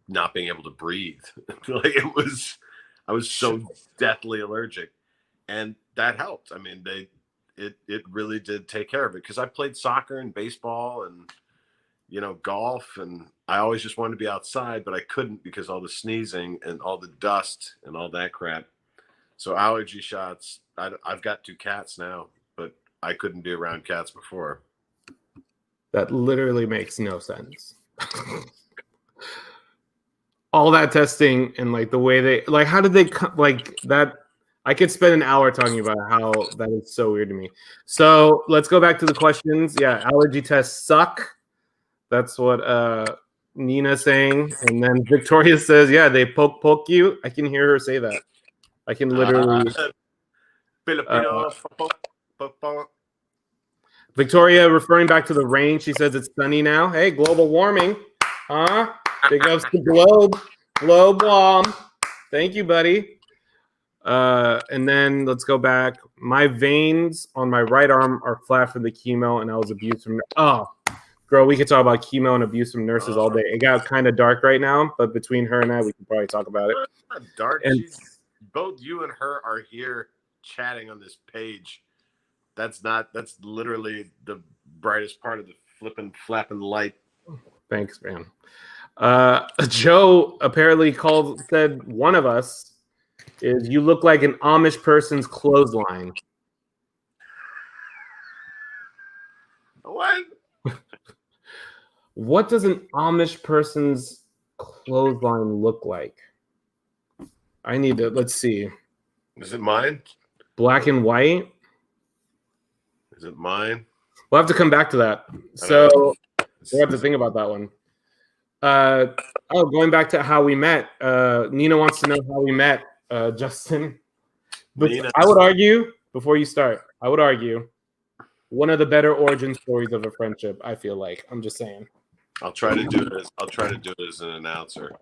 not being able to breathe. Like I was so deathly allergic, and that helped. I mean, it really did take care of it because I played soccer and baseball and, golf, and I always just wanted to be outside, but I couldn't because all the sneezing and all the dust and all that crap. So allergy shots, I've got 2 cats now, but I couldn't be around cats before. That literally makes no sense. All that testing and like the way they like, how did they like that? I could spend an hour talking about how that is so weird to me. So let's go back to the questions. Yeah, allergy tests suck. That's what Nina's saying. And then Victoria says, yeah, they poke you. I can hear her say that. I can literally. Victoria referring back to the rain. She says it's sunny now. Hey, global warming. Huh? Big ups to Globe Warm. Thank you, buddy. And then let's go back. My veins on my right arm are flat from the chemo, and I was abused from. Oh, girl, we could talk about chemo and abuse from nurses all day. It got kind of dark right now, but between her and I, we can probably talk about it. Dark. Both you and her are here chatting on this page. That's literally the brightest part of the flapping light. Thanks, man. Joe apparently said one of us is you look like an Amish person's clothesline. What? What does an Amish person's clothesline look like? I need to, let's see. Is it mine? Black and white? Is it mine? We'll have to come back to that. So we'll have to think about that one. Going back to how we met. Nina wants to know how we met, Justin. But I would argue, before you start, one of the better origin stories of a friendship. I feel like. I'm just saying. I'll try to do it as an announcer.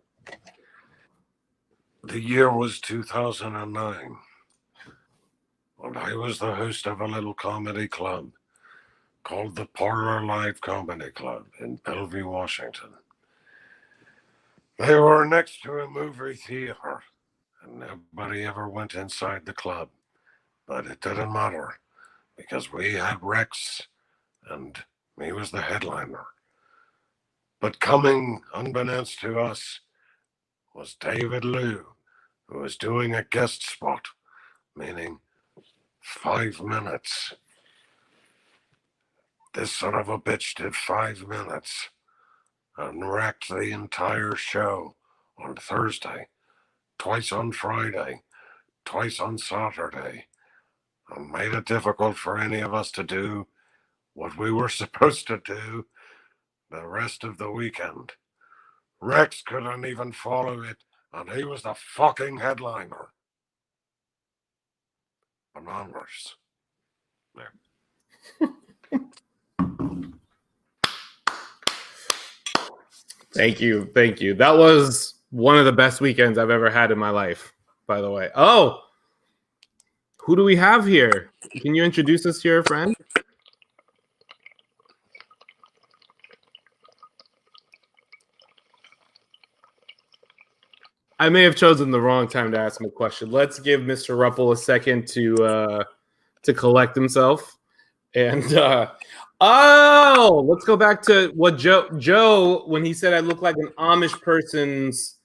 The year was 2009, and I was the host of a little comedy club called the Parlor Live Comedy Club in Bellevue, Washington. They were next to a movie theater, and nobody ever went inside the club. But it didn't matter, because we had Rex, and he was the headliner. But coming, unbeknownst to us, was David Liu, who was doing a guest spot, meaning 5 minutes. This son of a bitch did 5 minutes and wrecked the entire show on Thursday, twice on Friday, twice on Saturday, and made it difficult for any of us to do what we were supposed to do the rest of the weekend. Rex couldn't even follow it, and he was the fucking headliner. Bananas. There. Thank you. That was one of the best weekends I've ever had in my life, by the way. Oh, who do we have here? Can you introduce us to your friend? I may have chosen the wrong time to ask him a question. Let's give Mr. Rupple a second to collect himself. And let's go back to what Joe, when he said I look like an Amish person's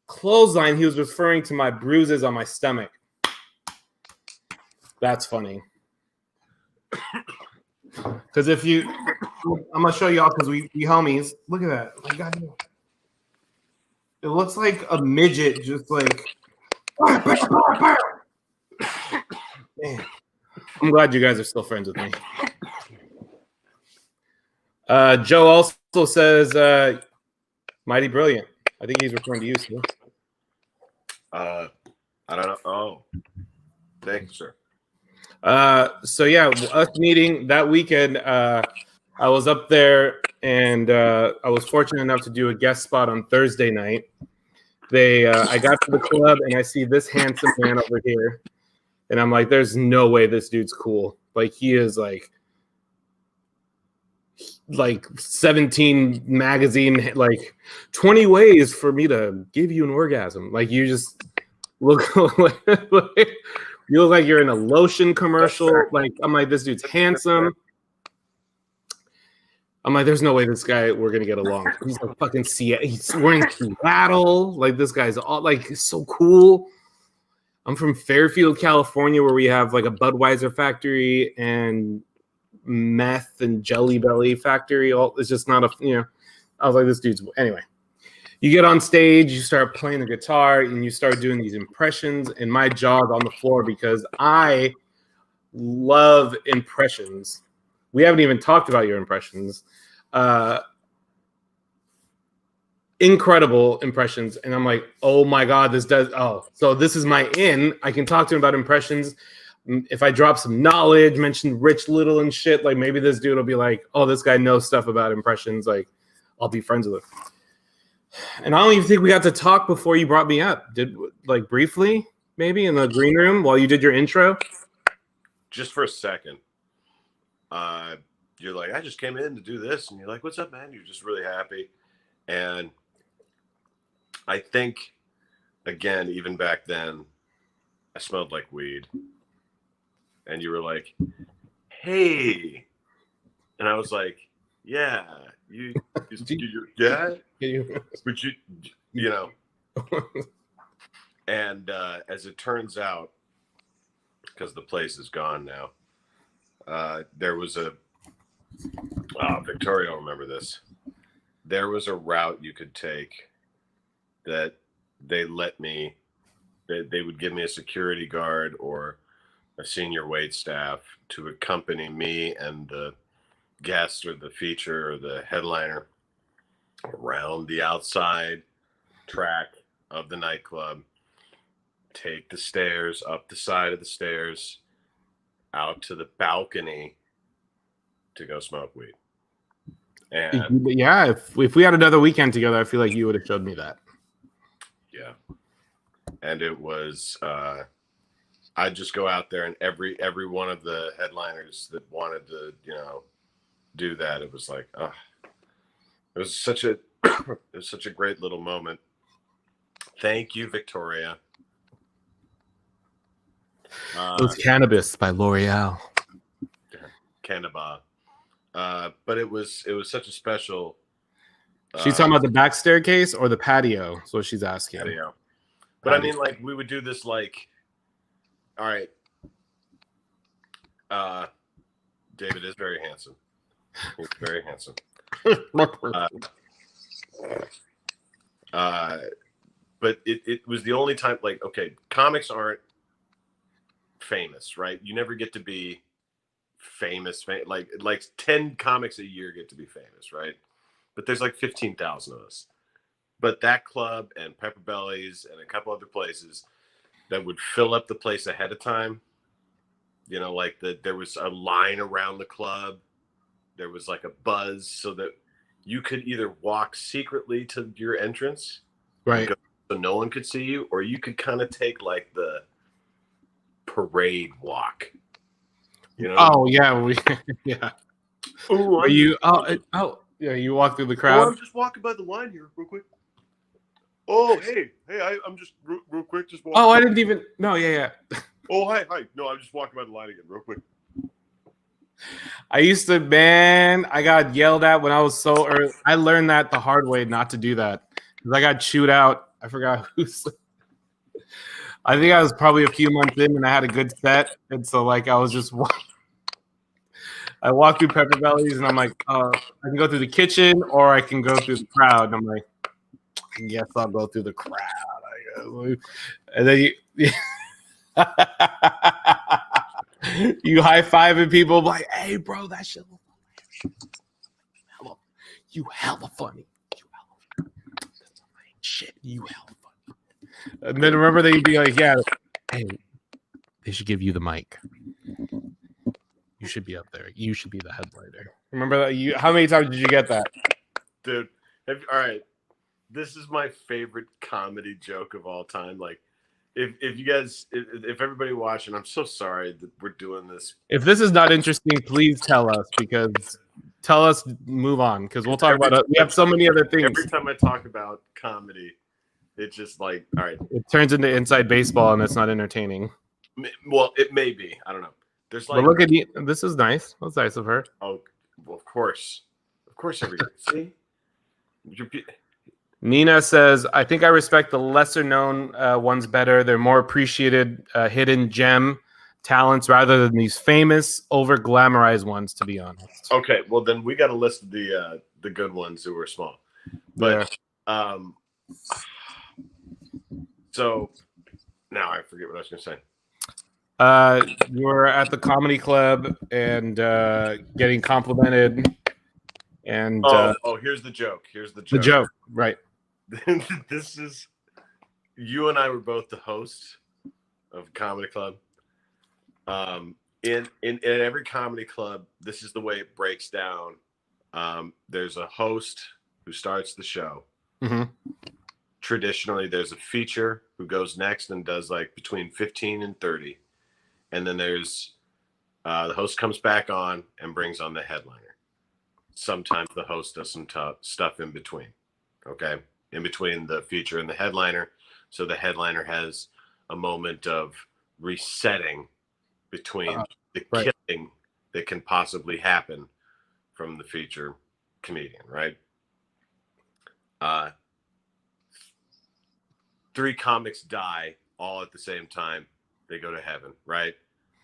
clothesline, he was referring to my bruises on my stomach. That's funny. Because I'm gonna show y'all because we homies. Look at that. My God, it looks like a midget, just like. Man. I'm glad you guys are still friends with me. Joe also says, "Mighty brilliant." I think he's referring to you, sir. I don't know. Oh, thank you, sir. So yeah, us meeting that weekend. I was up there, and I was fortunate enough to do a guest spot on Thursday night. I got to the club, and I see this handsome man over here. And I'm like, there's no way this dude's cool. Like, he is like 17 magazine, like 20 ways for me to give you an orgasm. Like, you just look you look like you're in a lotion commercial. Like, I'm like, this dude's handsome. I'm like, there's no way this guy, we're going to get along. He's like fucking he's wearing Seattle. Like, this guy's all like, he's so cool. I'm from Fairfield, California, where we have like a Budweiser factory and meth and Jelly Belly factory. It's just not I was like, this dude's, anyway. You get on stage, you start playing the guitar, and you start doing these impressions, and my jaw's on the floor because I love impressions. We haven't even talked about your impressions. Incredible impressions, and I'm like, oh my God, so this is my in. I can talk to him about impressions. If I drop some knowledge, mention Rich Little and shit, like maybe this dude will be like, oh, this guy knows stuff about impressions, like I'll be friends with him. And I don't even think we got to talk before you brought me up. Like briefly, maybe in the green room while you did your intro? Just for a second. You're like, I just came in to do this, and you're like, what's up, man? You're just really happy. And I think, again, even back then, I smelled like weed. And you were like, hey. And I was like, yeah. Yeah? But you know. And as it turns out, because the place is gone now, there was Victoria will remember this. There was a route you could take that they would give me a security guard or a senior wait staff to accompany me and the guest or the feature or the headliner around the outside track of the nightclub, take the stairs, up the side of the stairs, out to the balcony to go smoke weed. And yeah, if we had another weekend together, I feel like you would have showed me that. yeah. And it was I'd just go out there, and every one of the headliners that wanted to, do that, it was like, oh, it was such a great little moment. Thank you, Victoria. It was Cannabis by L'Oreal. Cannabis. But it was such a special. She's talking about the back staircase or the patio. That's what she's asking. Patio. But I mean, like, we would do this, like, all right. David is very handsome. He's very handsome. But it was the only time, like, okay, comics aren't famous, right? You never get to be famous. Like 10 comics a year get to be famous, right? But there's like 15,000 of us. But that club and Pepper Bellies and a couple other places that would fill up the place ahead of time, like there was a line around the club. There was like a buzz so that you could either walk secretly to your entrance, right, so no one could see you, or you could kind of take like the parade walk. Oh yeah, yeah. Oh, you walk through the crowd. Oh, I'm just walking by the line here real quick. Oh, hey, I'm just real quick, just walking. Oh, I didn't even. No, yeah. Oh, hi. No, I'm just walking by the line again, real quick. I used to, I got yelled at when I was so early. I learned that the hard way not to do that because I got chewed out. I forgot who's. I think I was probably a few months in and I had a good set, and so like I was just. I walked through Pepper Bellies and I'm like, I can go through the kitchen or I can go through the crowd. And I'm like, I guess I'll go through the crowd. And then you high fiving people like, hey, bro, that shit look you hella funny. Shit, you hella funny. And then remember they'd be like, yeah, hey, they should give you the mic. You should be up there. You should be the headliner. Remember that? How many times did you get that? Dude, all right. This is my favorite comedy joke of all time. Like, if you guys, if everybody watching, I'm so sorry that we're doing this. If this is not interesting, please tell us move on because we'll talk about it. We have so many other things. Every time I talk about comedy, it's just like, all right. It turns into inside baseball and it's not entertaining. Well, it may be. I don't know. There's like, but look at you. This is nice. That's nice of her. Oh, well, of course, everybody. See, Nina says, I think I respect the lesser known ones better. They're more appreciated hidden gem talents rather than these famous over glamorized ones, to be honest. Okay, well then we got a list of the good ones who were small. But so now I forget what I was gonna say. You were at the comedy club and getting complimented, and here's the joke. The joke, right? This is, you and I were both the hosts of comedy club. In every comedy club, this is the way it breaks down. There's a host who starts the show. Mm-hmm. Traditionally, there's a feature who goes next and does like between 15 and 30. And then there's the host comes back on and brings on the headliner. Sometimes the host does some stuff in between. Okay. In between the feature and the headliner. So the headliner has a moment of resetting between the killing that can possibly happen from the feature comedian, right? 3 comics die all at the same time. They go to heaven, right?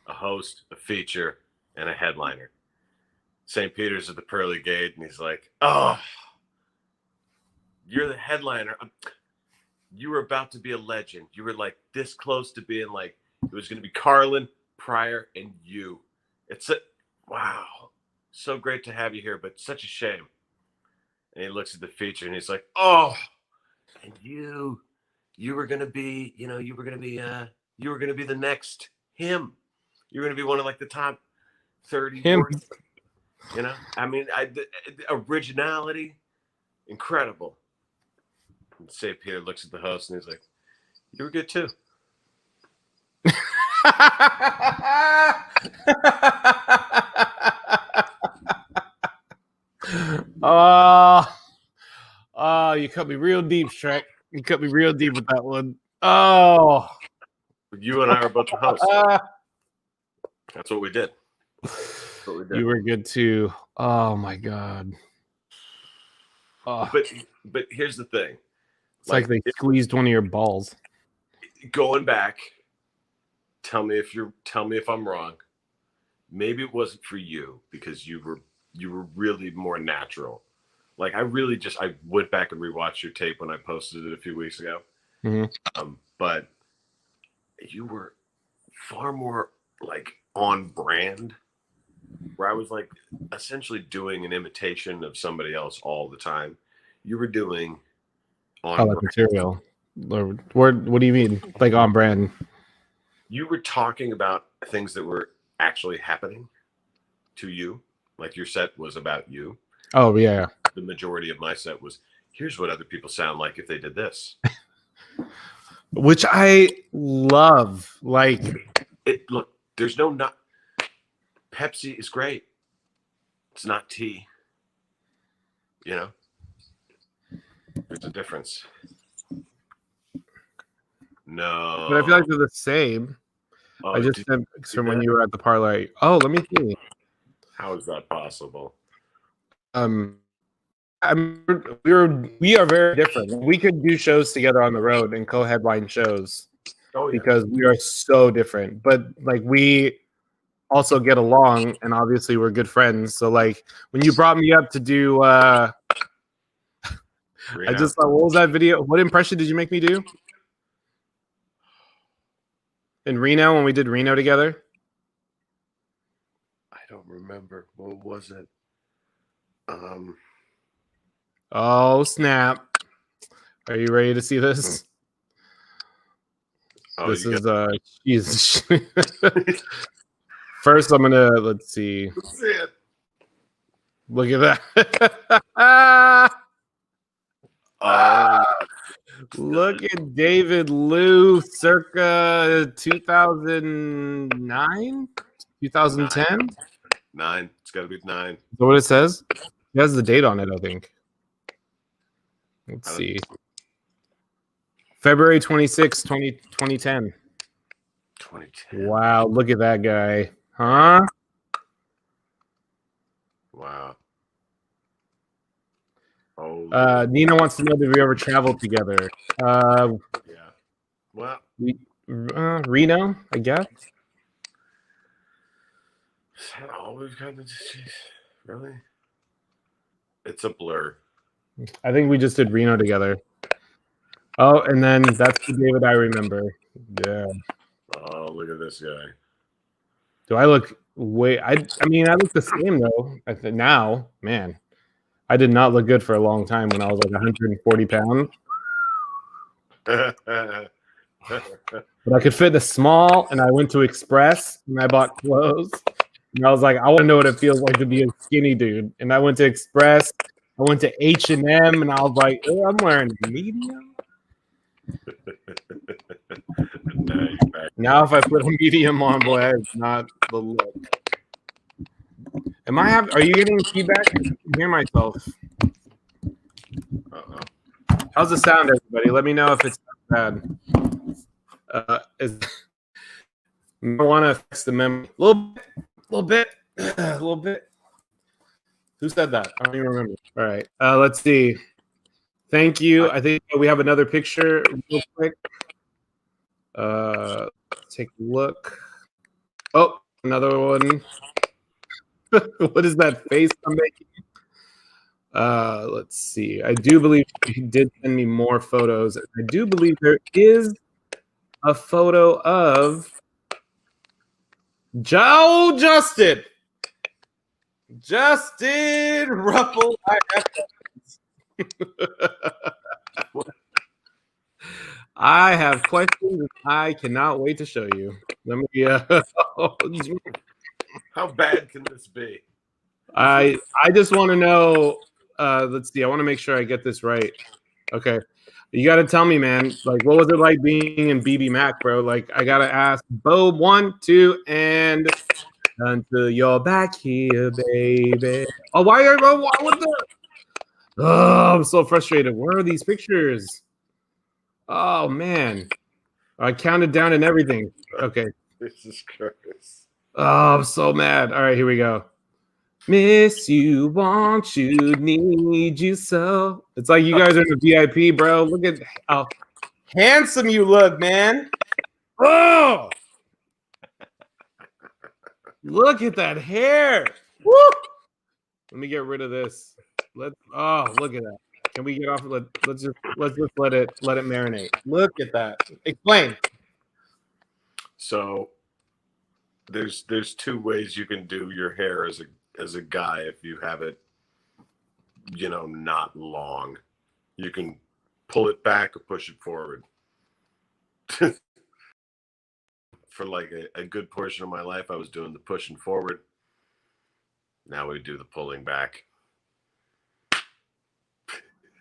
A host, a feature, and a headliner. St. Peter's at the pearly gate, and he's like, oh, you're the headliner. You were about to be a legend. You were like this close to being like, it was going to be Carlin, Pryor, and you. Wow. So great to have you here, but such a shame. And he looks at the feature and he's like, oh, and you were going to be, you were going to be the next him. You're going to be one of like the top 30. You know, I mean, the originality, incredible. And St. Peter looks at the host and he's like, "You were good too." You cut me real deep, Shrek. You cut me real deep with that one. Oh, You and I are both the hosts. That's what we did. You were good too. Oh my god. Oh. But here's the thing. It's like they squeezed one of your balls. Going back, tell me if I'm wrong. Maybe it wasn't for you because you were really more natural. Like I went back and rewatched your tape when I posted it a few weeks ago. Mm-hmm. But you were far more like on brand, where I was like essentially doing an imitation of somebody else all the time. You were doing on brand material. What do you mean? Like on brand? You were talking about things that were actually happening to you. Like your set was about you. Oh yeah. The majority of my set was, here's what other people sound like if they did this. Which I love. Like look, there's no not Pepsi is great. It's not tea. You know? There's a difference. No. But I feel like they're the same. I just sent from when you were at the parlay. Oh, let me see. How is that possible? We are very different. We could do shows together on the road and co-headline shows because we are so different. But like we also get along, and obviously we're good friends. So like when you brought me up to do, I just thought, what was that video? What impression did you make me do in Reno when we did Reno together? I don't remember. What was it? Oh snap! Are you ready to see this? This is Jesus. First, I'm gonna let's see. Look at that. Look at David Liu, circa 2009, 2010. 9. It's got to be 9. Is that what it says? It has the date on it, I think. Let's see. February 26, 2010. 2010. Wow, look at that guy. Huh? Wow. Oh. Nina wants to know if we ever traveled together. Yeah. Well, Reno, I guess. Always kind of really. It's a blur. I think we just did Reno together. Oh, and then that's the David I remember. Yeah. Oh, look at this guy. Do I look way? I mean, I look the same though. I think now, man, I did not look good for a long time when I was like 140 pounds. But I could fit in a small, and I went to Express and I bought clothes. And I was like, I want to know what it feels like to be a skinny dude. And I went to Express. I went to H&M, and I was like, oh, I'm wearing medium. Now if I put a medium on, boy, it's not the look. Are you getting feedback? I can hear myself. How's the sound, everybody? Let me know if it's bad. Marijuana affects the memory. A little bit. Who said that? I don't even remember. All right. Let's see. Thank you. I think we have another picture real quick. Take a look. Oh, another one. What is that face I'm making? Let's see. I do believe he did send me more photos. I do believe there is a photo of Justin Rupple. I have questions I cannot wait to show you. Let me How bad can this be? I just want to know. Let's see. I want to make sure I get this right. Okay, you got to tell me, man. Like, what was it like being in BB Mac, bro? Like, I gotta ask. Bo, 1, 2, and until you're back here, baby. Oh, why are what the? Oh, I'm so frustrated. Where are these pictures? Oh man, I counted down and everything. Okay. Jesus Christ. Oh, I'm so mad. All right, here we go. Miss you, want you, need you so. It's like you guys are in the VIP, bro. Look at how handsome you look, man. Oh, look at that hair. Woo! Let me get rid of this. Look at that. Can we get off? Let's just let it marinate. Look at that. Explain. So there's 2 ways you can do your hair as a guy if you have it, not long. You can pull it back or push it forward. For like a good portion of my life, I was doing the pushing forward. Now we do the pulling back.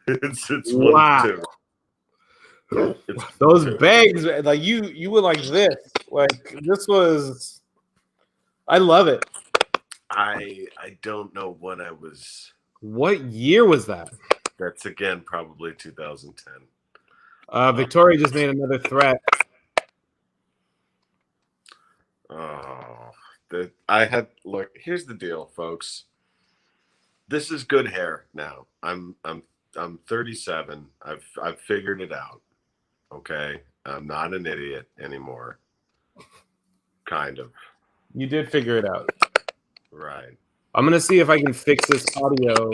it's Wow. 1 2. Those bags, like you were like this. Like this was. I love it. I don't know when I was. What year was that? That's again probably 2010. Victoria just made another threat. Oh, look. Here's the deal, folks. This is good hair now. I'm 37. I've figured it out. Okay, I'm not an idiot anymore. Kind of. You did figure it out. Right. I'm gonna see if I can fix this audio,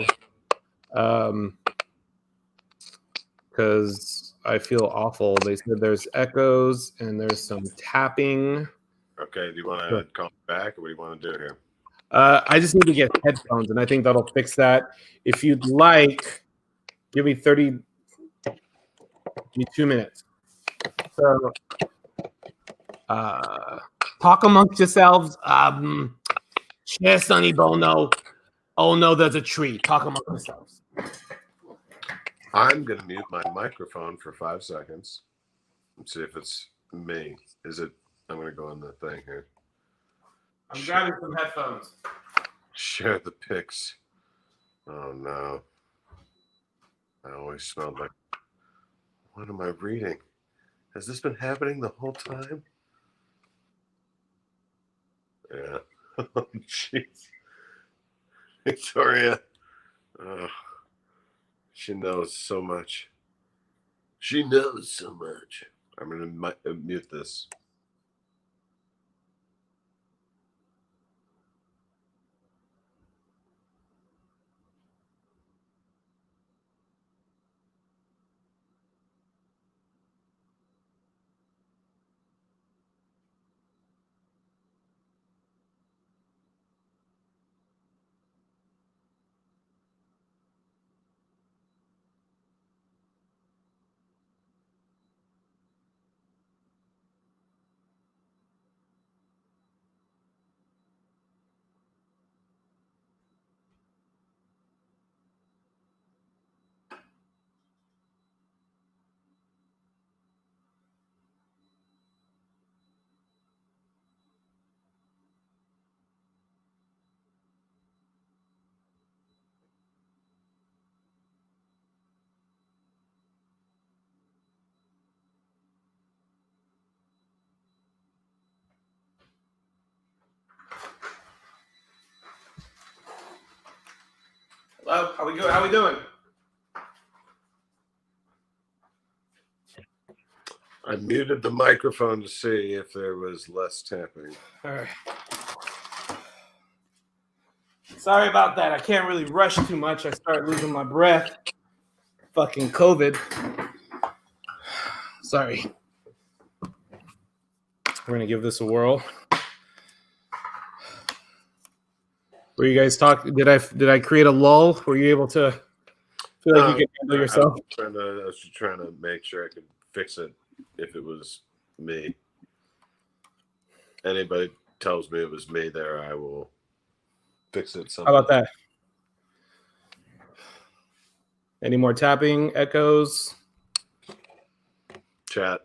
because I feel awful. They said there's echoes and there's some tapping. Okay. Do you want to call back, or what do you want to do here? I just need to get headphones, and I think that'll fix that. If you'd like, give me 2 minutes. So, talk amongst yourselves. Share Sonny Bono. Oh no, there's a tree. Talk amongst yourselves. I'm gonna mute my microphone for 5 seconds and see if it's me. Is it? I'm gonna go on the thing here. I'm grabbing some headphones. Share the pics. Oh no. I always smelled like. What am I reading? Has this been happening the whole time? Yeah. Oh, jeez. Victoria. Oh, she knows so much. She knows so much. I'm going to mute this. Hello, how we doing? I muted the microphone to see if there was less tapping. All right. Sorry about that. I can't really rush too much. I start losing my breath. Fucking COVID. Sorry. We're gonna give this a whirl. Were you guys talking? Did I create a lull? Were you able to feel like you could handle yourself? I was trying to make sure I could fix it if it was me. Anybody tells me it was me there, I will fix it. How about that? Any more tapping echoes? Chat.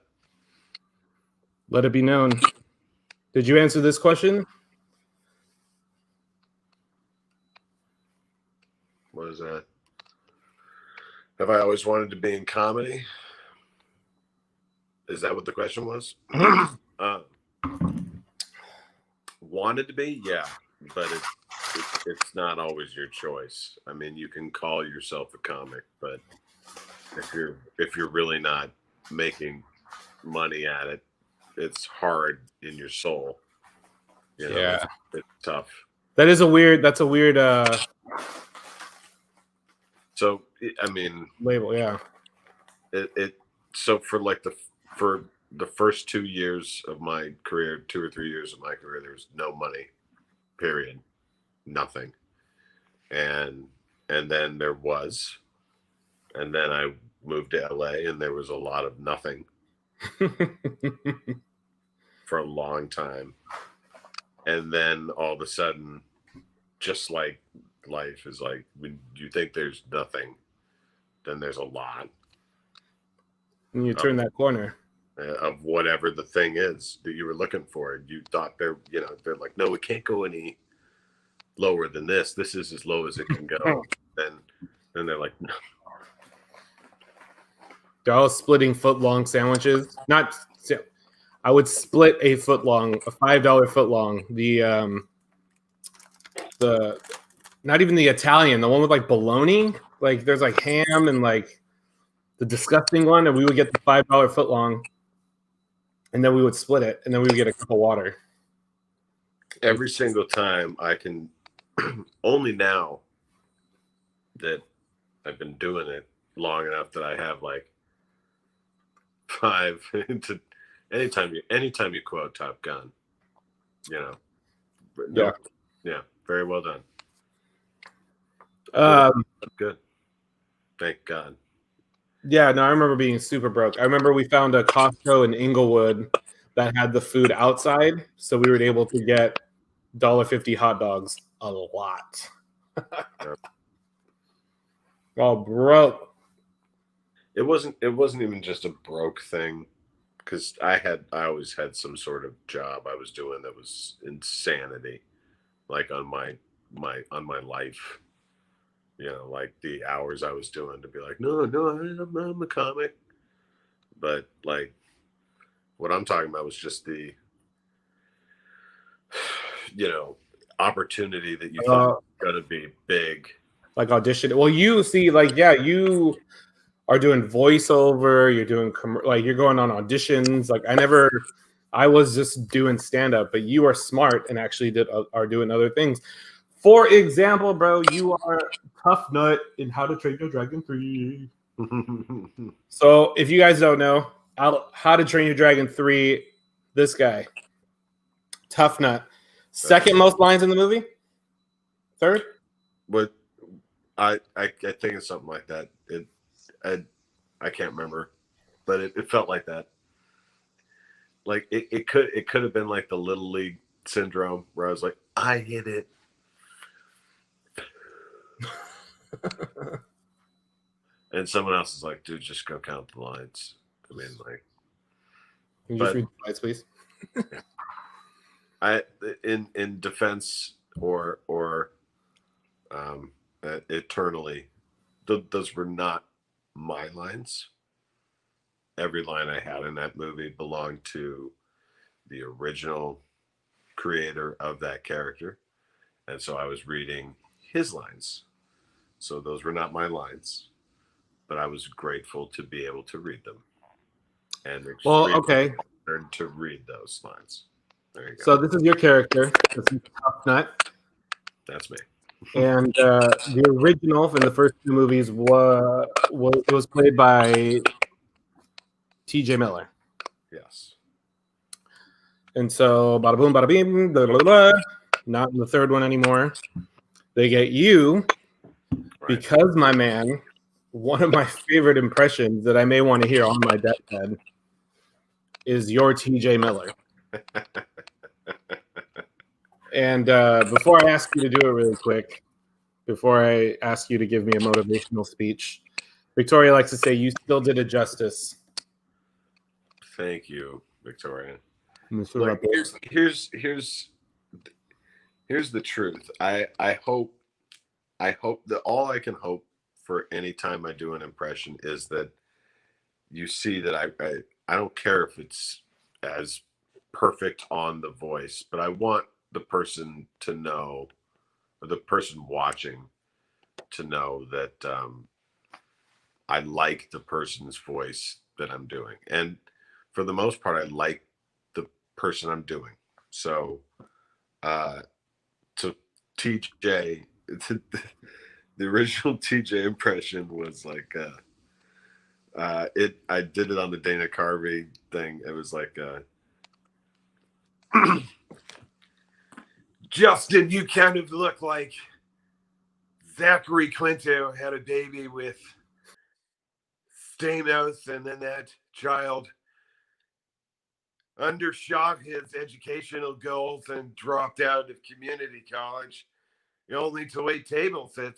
Let it be known. Did you answer this question? What is that? Have I always wanted to be in comedy? Is that what the question was? Wanted to be, yeah, but it's not always your choice. I mean, you can call yourself a comic, but if you're really not making money at it, it's hard in your soul. You know, Yeah, it's tough. that's a weird. So I mean, Label, yeah. So for the first 2 years of my career, 2 or 3 years of my career, there was no money, period, nothing, and then there was, and then I moved to LA, and there was a lot of nothing for a long time, and then all of a sudden, just like life is like, when you think there's nothing, then there's a lot. And you turn that corner of whatever the thing is that you were looking for. You thought they're like, no, it can't go any lower than this. This is as low as it can go. Then they're like, no. They're all splitting foot-long sandwiches. I would split a foot-long, a $5 foot-long. The not even the Italian, the one with like bologna. Like there's like ham and like the disgusting one, and we would get the $5 footlong, and then we would split it, and then we would get a cup of water. Every single time I can, only now that I've been doing it long enough that I have like 5 to anytime you quote Top Gun, yeah, very well done. Good. Thank God. Yeah, no, I remember being super broke. I remember we found a Costco in Inglewood that had the food outside, so we were able to get $1.50 hot dogs a lot. All broke. It wasn't even just a broke thing, because I always had some sort of job I was doing that was insanity, like on my life. Like the hours I was doing to be like, no, I'm a comic. But like, what I'm talking about was just the, opportunity that you thought was going to be big. Like audition. Well, you see, like, yeah, you are doing voiceover. You're doing you're going on auditions. Like I was just doing stand up, but you are smart and actually are doing other things. For example, bro, you are Tough Nut in How to Train Your Dragon 3. So if you guys don't know, How to Train Your Dragon 3, this guy, Tough Nut, second most lines in the movie? Third? What? I think it's something like that. I can't remember, but it felt like that. Like it could have been like the Little League syndrome where I was like, I hit it. And someone else is like, dude, just go count the lines. I mean, like, can you just read the lines, please? I in defense or eternally, those were not my lines. Every line I had in that movie belonged to the original creator of that character, and so I was reading his lines. So those were not my lines, but I was grateful to be able to read them. And okay, learned to read those lines. There you go. So this is your character. This is Tough Nut. That's me. And the original in the first two movies was played by T.J. Miller. Yes. And so, bada boom, bada beam, blah, blah, blah, not in the third one anymore. They get you because, my man, one of my favorite impressions that I may want to hear on my deathbed is your T.J. Miller. And before I ask you to do it really quick, before I ask you to give me a motivational speech, Victoria likes to say, "You still did it justice." Thank you, Victoria. Mr. Look, Rupple. here's the truth. I hope that all I can hope for any time I do an impression is that you see that I don't care if it's as perfect on the voice, but I want the person to know, or the person watching to know that I like the person's voice that I'm doing. And for the most part, I like the person I'm doing. So to TJ, the original TJ impression was like I did it on the Dana Carvey thing. It was like Justin, you kind of look like Zachary Quinto had a baby with Stamos, and then that child undershot his educational goals and dropped out of community college, only to wait tables at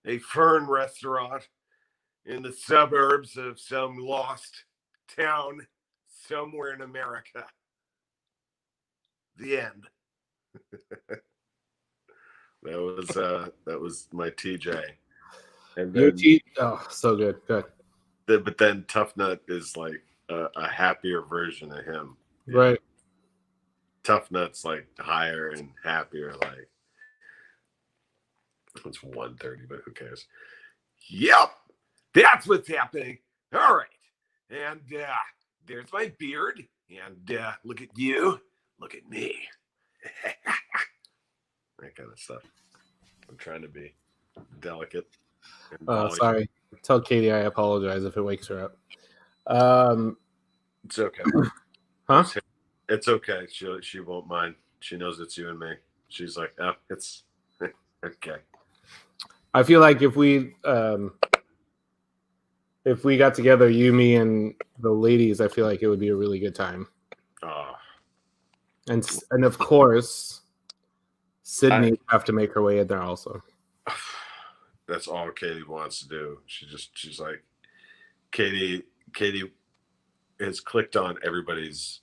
a Fern restaurant in the suburbs of some lost town somewhere in America. The end. That was my TJ. And then, so good. Good. But then Tough Nut is like a happier version of him. Right. Tough Nut's like higher and happier. Like it's 1:30, but who cares? Yep, that's what's happening. All right, and there's my beard, and look at you, look at me. That kind of stuff. I'm trying to be delicate. Sorry. Tell Katie I apologize if it wakes her up. It's okay. Huh? It's okay. She won't mind. She knows it's you and me. She's like, oh, it's okay. I feel like if we got together, you, me, and the ladies, I feel like it would be a really good time. Oh. And of course, Sydney would have to make her way in there also. That's all Katie wants to do. She's like, Katie has clicked on everybody's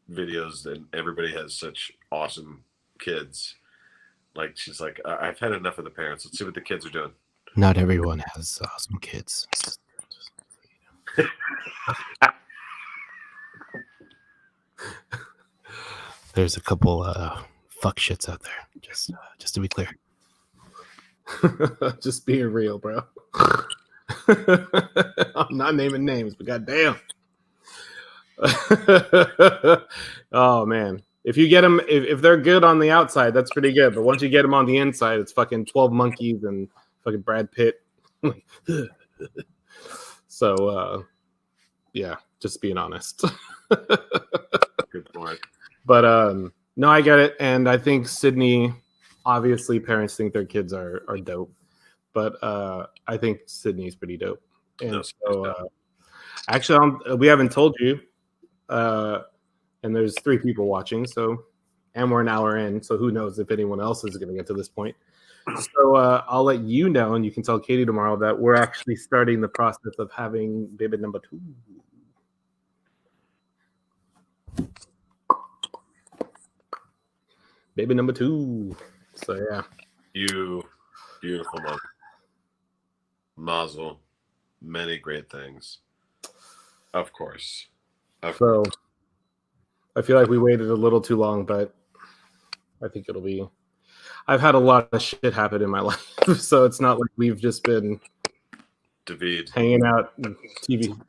videos, and everybody has such awesome kids. Like, she's like, I've had enough of the parents. Let's see what the kids are doing. Not everyone has awesome kids. There's a couple fuck shits out there. Just to be clear. Just being real, bro. I'm not naming names, but goddamn. Oh man, if you get them, if they're good on the outside, that's pretty good. But once you get them on the inside, it's fucking 12 Monkeys and fucking Brad Pitt. So, yeah, just being honest. Good point. But no, I get it, and I think Sydney. Obviously, parents think their kids are dope, but I think Sydney's pretty dope. And so, actually, we haven't told you, and there's 3 people watching, so, and we're an hour in, so who knows if anyone else is going to get to this point. So I'll let you know, and you can tell Katie tomorrow that we're actually starting the process of having baby number 2. Baby number 2. So yeah, you beautiful mother, Mazel, many great things. Of course. So I feel like we waited a little too long, but I think it'll be. I've had a lot of shit happen in my life, so it's not like we've just been David hanging out on TV.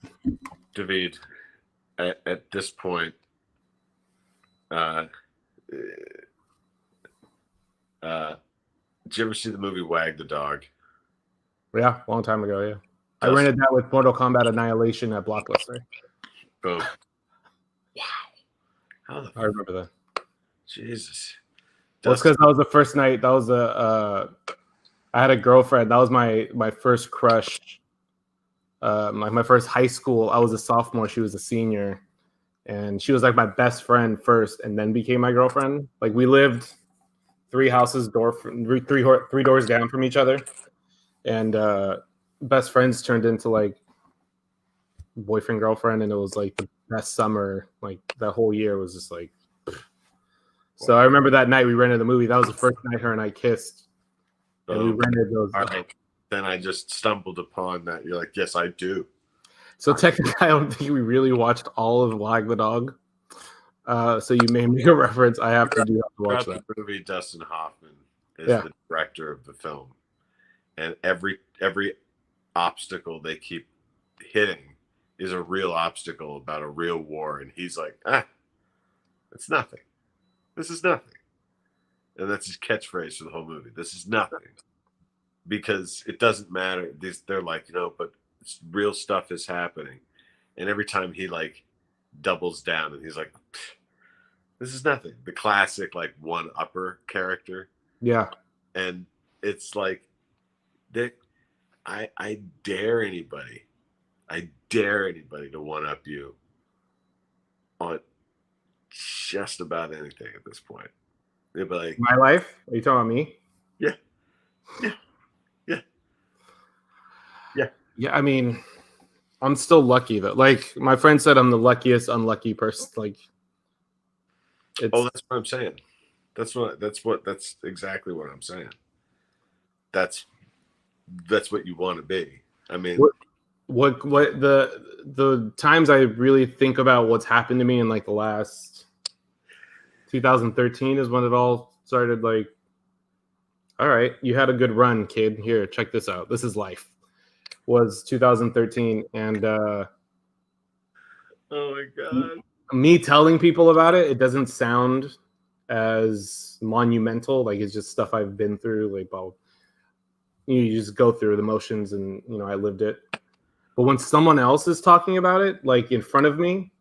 David, at this point, did you ever see the movie Wag the Dog? Yeah, a long time ago. Yeah, I rented that with Mortal Kombat Annihilation at Blockbuster. Boom! Wow, I remember that. Jesus. Well, it's because that was the first night. That was I had a girlfriend. That was my first crush. My first high school. I was a sophomore. She was a senior, and she was like my best friend first, and then became my girlfriend. Like we lived three houses, three doors down from each other, and best friends turned into like boyfriend girlfriend, and it was like the best summer. Like that whole year was just like. So I remember that night we rented the movie. That was the first night her and I kissed, and we rented those. All right. Then I just stumbled upon that. You're like, yes, I do. So technically, I don't think we really watched all of Wag the Dog. So you made me a reference. I have to watch that. The movie, Dustin Hoffman is the director of the film, and every obstacle they keep hitting is a real obstacle about a real war, and he's like, it's nothing. This is nothing. And that's his catchphrase for the whole movie. This is nothing. Because it doesn't matter. They're like, but real stuff is happening. And every time he like doubles down and he's like, this is nothing. The classic like one upper character. Yeah. And it's like I dare anybody. I dare anybody to one up you on just about anything at this point. They'd be like, my life? Are you talking about me? Yeah. Yeah, I mean, I'm still lucky though. Like my friend said, I'm the luckiest unlucky person. Like, that's what I'm saying. That's exactly what I'm saying. That's what you want to be. I mean, what the times I really think about what's happened to me in like the last 2013 is when it all started. Like, all right, you had a good run, kid. Here, check this out. This is life. Was 2013, and oh my god, me telling people about it doesn't sound as monumental. Like it's just stuff I've been through. Like, well, you just go through the motions, and I lived it. But when someone else is talking about it, like in front of me,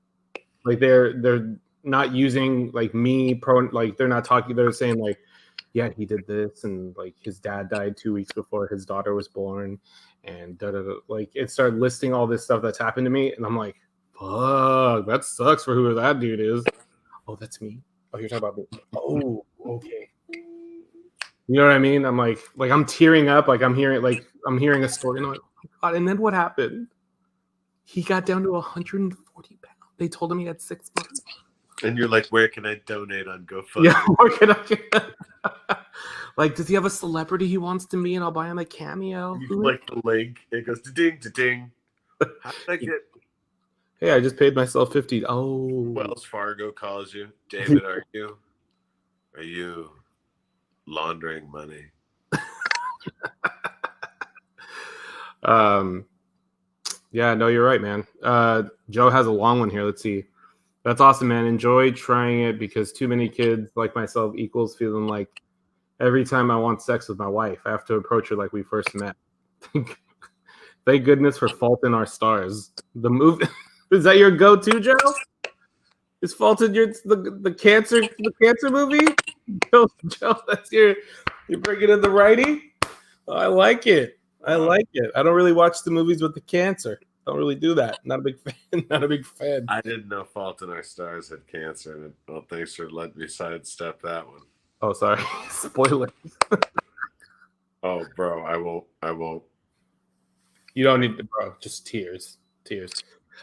like they're not using like me like they're not talking. They're saying like, yeah, he did this, and like his dad died 2 weeks before his daughter was born, and like it started listing all this stuff that's happened to me, and I'm like, fuck, that sucks for whoever that dude is. Oh, that's me. Oh, you're talking about me. Oh, okay. You know what I mean? I'm like I'm tearing up, like I'm hearing a story, and I'm like, oh my god. And then what happened? He got down to 140 pounds. They told him he had 6 months. And you're like, where can I donate on GoFundMe? Yeah, where can I? Like, does he have a celebrity he wants to meet, and I'll buy him a cameo? You like the link. It goes ding ding. How did I get? Hey, I just paid myself $50. Oh, Wells Fargo calls you, David. Are you laundering money? Yeah, no, you're right, man. Joe has a long one here. Let's see. That's awesome, man. Enjoy trying it because too many kids like myself equals feeling like every time I want sex with my wife, I have to approach her like we first met. Thank goodness for Fault in Our Stars. The movie is that your go-to, Joe? Is Fault in the cancer movie? Joe, that's you're bringing in the righty. Oh, I like it. I don't really watch the movies with the cancer. Don't really do that. Not a big fan. Not a big fan. I didn't know Fault in Our Stars had cancer, and well, thanks for letting me sidestep that one. Oh, sorry. Spoilers. Oh, bro, I won't. You don't need to, bro. Just tears. Tears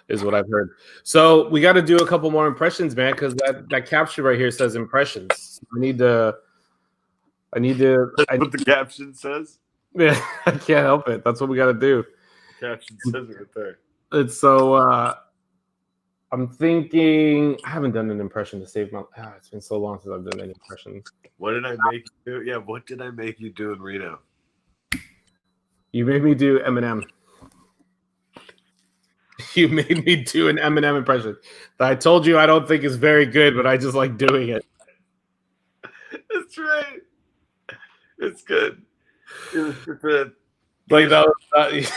is what I've heard. So we got to do a couple more impressions, man, because that caption right here says impressions. I need to. That's what the caption says? Yeah, I can't help it. That's what we got to do. Caption says it right there. It's so I'm thinking I haven't done an impression to save my it's been so long since I've done any impressions. What did I make you do? Yeah, what did I make you do in Reno? You made me do Eminem. You made me do an Eminem impression that I told you I don't think is very good, but I just like doing it. That's right. It's good. It was good. Like that was,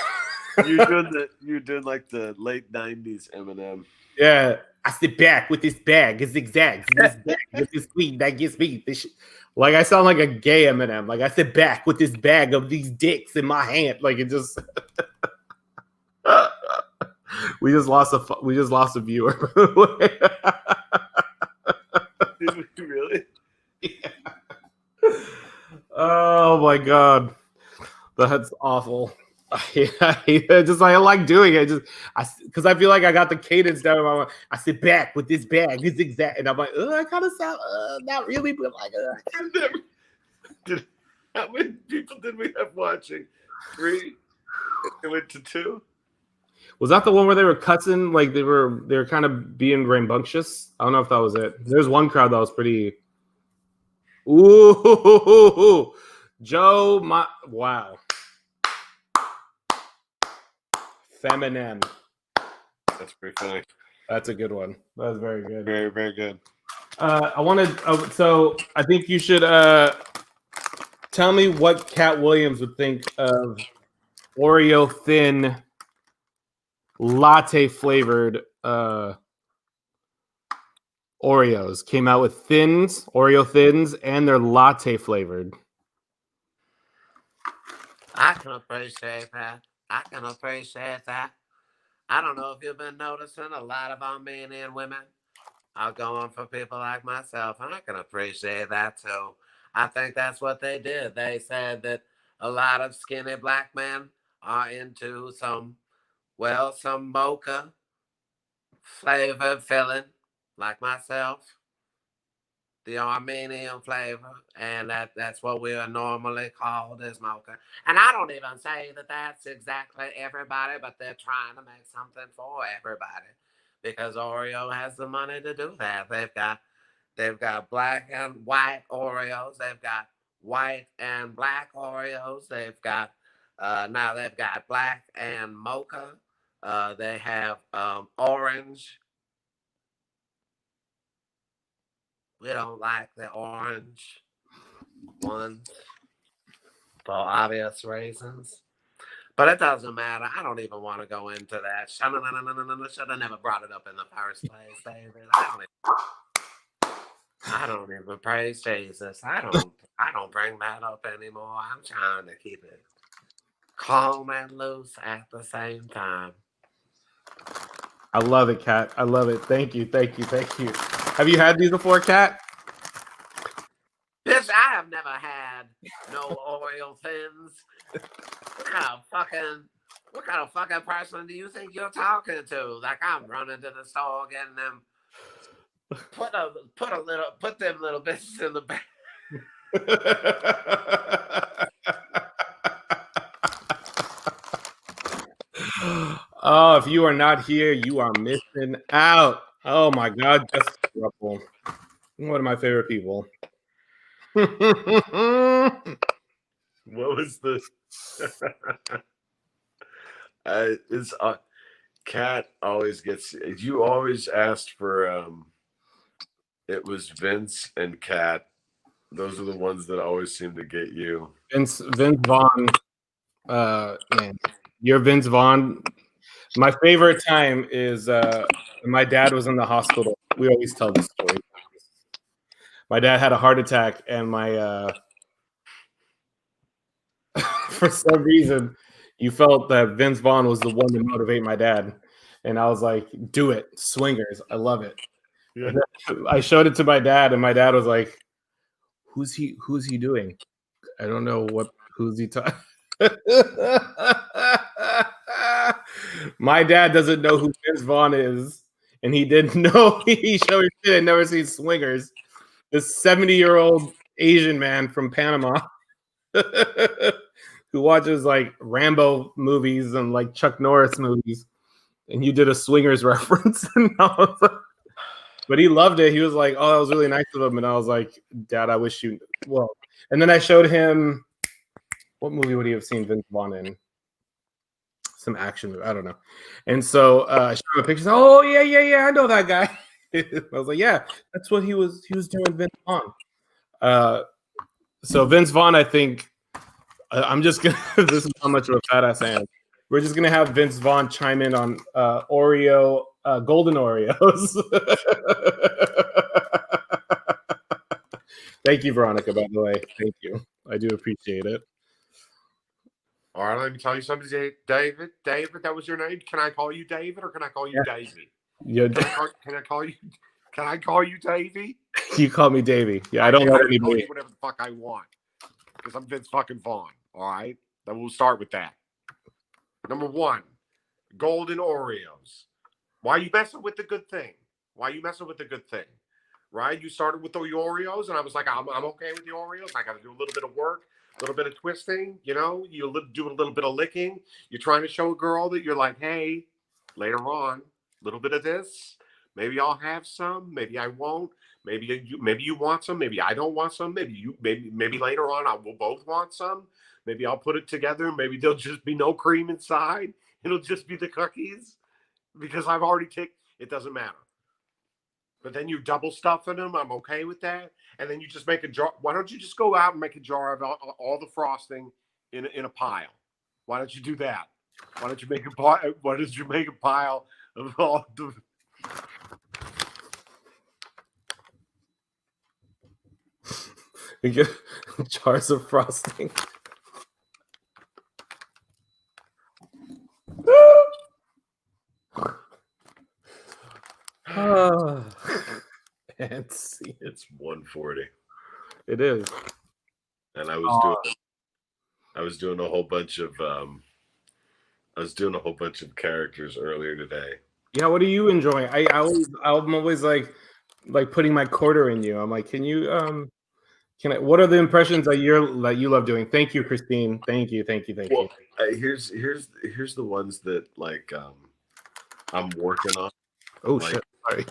You're doing like the late 90s Eminem. Yeah. I sit back with this bag. It zigzags. This bag with this weed that gets me. This shit. Like I sound like a gay Eminem. Like I sit back with this bag of these dicks in my hand. Like it just. We just lost a viewer. Did we really? Yeah. Oh my god, that's awful. I hate it. Just I like doing it. Because I feel like I got the cadence down in my mind. I sit back with this bag. This exact, and I'm like, I kind of sound not really, but like, How many people did we have watching? 3. It went to 2. Was that the one where they were cussing? Like they were kind of being rambunctious. I don't know if that was it. There's one crowd that was pretty. Ooh, Joe, wow, feminine. That's pretty funny. That's a good one. That was very good. Very, very good. I wanted. So I think you should tell me what Cat Williams would think of Oreo thin latte flavored Oreos. Came out with thins, Oreo thins, and they're latte flavored. I can appreciate that. I can appreciate that. I don't know if you've been noticing a lot of Armenian women are going for people like myself, and I can appreciate that too. I think that's what they did. They said that a lot of skinny black men are into some mocha flavored filling, like myself, the Armenian flavor, and that's what we are normally called as mocha. And I don't even say that that's exactly everybody, but they're trying to make something for everybody because Oreo has the money to do that. They've got black and white Oreos. They've got white and black Oreos. They've got now they've got black and mocha. They have orange. We don't like the orange ones for obvious reasons. But it doesn't matter. I don't even want to go into that. Should have never brought it up in the first place, David. I don't even praise Jesus. I don't bring that up anymore. I'm trying to keep it calm and loose at the same time. I love it, Kat. I love it. Thank you. Have you had these before, Kat? Bitch, I have never had no Oreo thins. What kind of fucking person do you think you're talking to? Like I'm running to the store getting them. Put them little bitches in the bag. Oh, if you are not here, you are missing out. Oh my God, Justin Rupple, one of my favorite people. What was the? It's Cat always gets. You always asked for. It was Vince and Cat. Those are the ones that always seem to get you. Vince Vaughn. Man, you're Vince Vaughn. My favorite time is my dad was in the hospital. We always tell this story. My dad had a heart attack, and my for some reason, you felt that Vince Vaughn was the one to motivate my dad, and I was like, "Do it, swingers! I love it." Yeah. I showed it to my dad, and my dad was like, "Who's he doing? I don't know who's he talking." My dad doesn't know who Vince Vaughn is, and he didn't know. He showed his kid had never seen Swingers. This 70-year-old Asian man from Panama who watches like Rambo movies and like Chuck Norris movies, and you did a Swingers reference. But he loved it. He was like, "Oh, that was really nice of him." And I was like, "Dad, I wish you well." And then I showed him, what movie would he have seen Vince Vaughn in? Some action movie, I don't know. And so I showed him pictures. Oh yeah, I know that guy. I was like, yeah, that's what he was doing, Vince Vaughn. So Vince Vaughn, I think I'm just gonna. This is how much of a fat ass I am. We're just gonna have Vince Vaughn chime in on Oreo, golden Oreos. Thank you, Veronica. By the way, thank you. I do appreciate it. All right, let me tell you something, David. David, that was your name. Can I call you David or can I call you Davey? Yeah. Can I call you? Can I call you Davey? You call me Davey. Yeah, I don't I let call anybody. you whatever the fuck I want because I'm Vince fucking Vaughn. All right, then we'll start with that. Number one, golden Oreos. Why are you messing with the good thing? Why are you messing with the good thing? Right? You started with the Oreos, and I was like, I'm okay with the Oreos. I got to do a little bit of work, a little bit of twisting. You know, you do a little bit of licking. You're trying to show a girl that you're like, hey, later on, a little bit of this. Maybe I'll have some. Maybe I won't. Maybe you want some. Maybe I don't want some. Maybe later on we'll both want some. Maybe I'll put it together. Maybe there'll just be no cream inside. It'll just be the cookies because I've already taken. It doesn't matter. But then you double stuff in them. I'm okay with that. And then you just make a jar. Why don't you just go out and make a jar of all the frosting in a pile? Why don't you do that? Why don't you make a pile? Why don't you make a pile of all the? You get jars of frosting. And see, It's 1:40, it is. and I was doing a whole bunch of characters earlier today. Yeah, what are you enjoying? I'm always like putting my quarter in you. I'm like, can you can I? What are the impressions that you love doing? Thank you, Christine. Thank you. Well, here's the ones that like I'm working on. Oh like, shit! Sorry.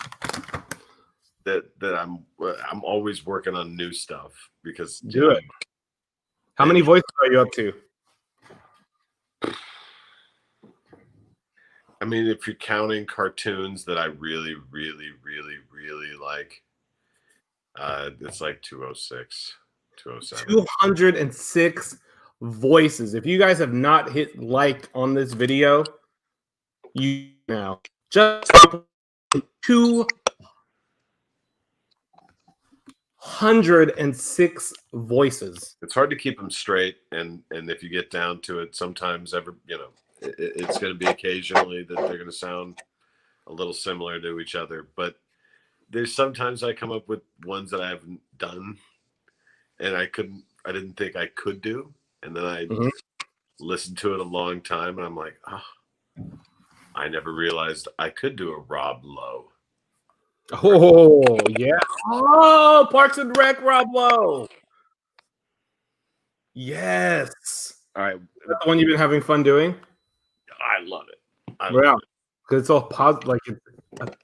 That I'm always working on new stuff because Do it. How many voices are you up to? I mean, if you're counting cartoons that I really, really, really, really like, it's like 206, 207. 206 voices. If you guys have not hit like on this video, you now just 206 voices. It's hard to keep them straight, and if you get down to it, sometimes it's going to be occasionally that they're going to sound a little similar to each other. But there's sometimes I come up with ones that I haven't done, and I didn't think I could do, and then I listened to it a long time, and I'm like, I never realized I could do a Rob Lowe. Oh yeah! Oh, Parks and Rec, Rob Lowe. Yes. All right, That's the one you've been having fun doing. I love it. Yeah, because it's all positive. Like,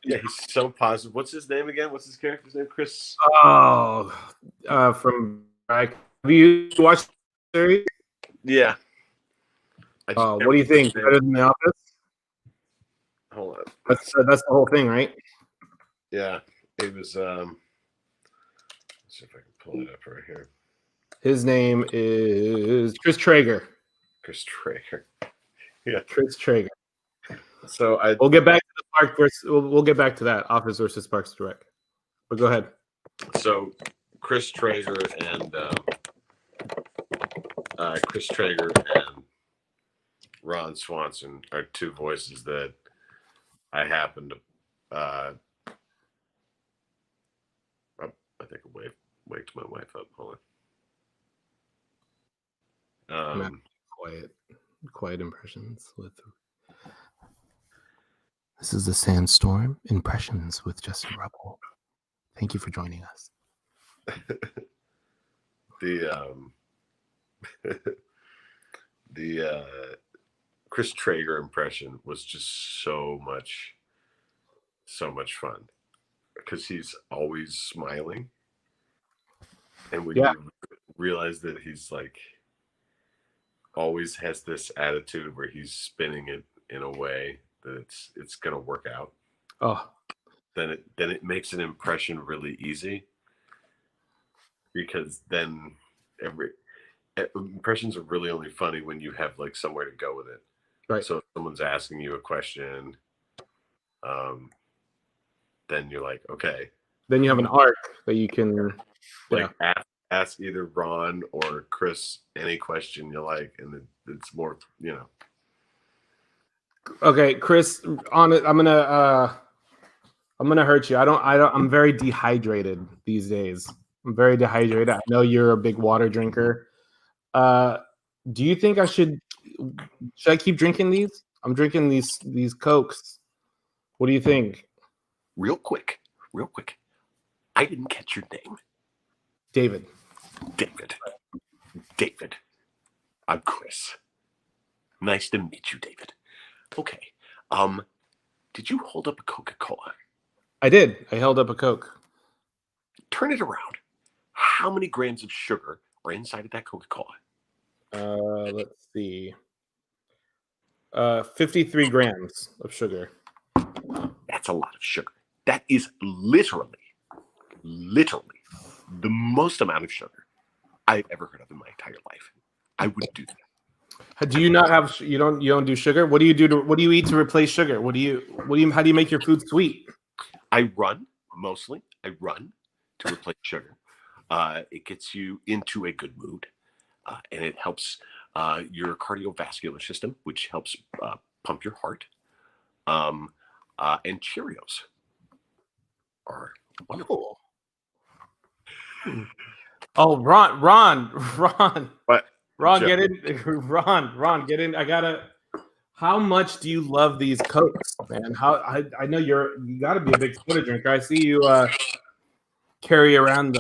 yeah, he's so positive. What's his name again? What's his character's name? Chris. Oh, from have you watched the series? Yeah. What do you think? Better than The Office? Hold on. That's the whole thing, right? Yeah, it was. Let's see if I can pull it up right here. His name is Chris Traeger. Chris Traeger. Yeah, Chris Traeger. So we'll get back to the Park versus. We'll get back to that Office versus Parks and Rec. But go ahead. So Chris Traeger and Ron Swanson are two voices that I happen to. I think I waked my wife up. Hold on. Quiet impressions with. This is the Sandstorm Impressions with Justin Rupple. Thank you for joining us. The Chris Traeger impression was just so much fun because he's always smiling, and when you realize that he's like always has this attitude where he's spinning it in a way that it's gonna work out. Then it makes an impression really easy because then impressions are really only funny when you have like somewhere to go with it. Right. So if someone's asking you a question, then you're like, okay. Then you have an arc that you can ask either Ron or Chris any question you like, and it's more, Okay, Chris, on it. I'm gonna I'm gonna hurt you. I don't. I'm very dehydrated these days. I'm very dehydrated. I know you're a big water drinker. Do you think I should I keep drinking these? I'm drinking these Cokes. What do you think? Real quick. I didn't catch your name. David. David. I'm Chris. Nice to meet you, David. Okay. Did you hold up a Coca-Cola? I did. I held up a Coke. Turn it around. How many grams of sugar are inside of that Coca-Cola? Let's see. 53 grams of sugar. That's a lot of sugar. That is literally the most amount of sugar I've ever heard of in my entire life. I wouldn't do that. Do you not have? You don't do sugar? What do you do? What do you eat to replace sugar? How do you make your food sweet? I run to replace sugar. It gets you into a good mood, and it helps your cardiovascular system, which helps pump your heart. And Cheerios are wonderful. Oh, Ron. What? Ron, Joe. get in. Ron, get in. How much do you love these Cokes, man? I know you got to be a big soda drinker. I see you carry around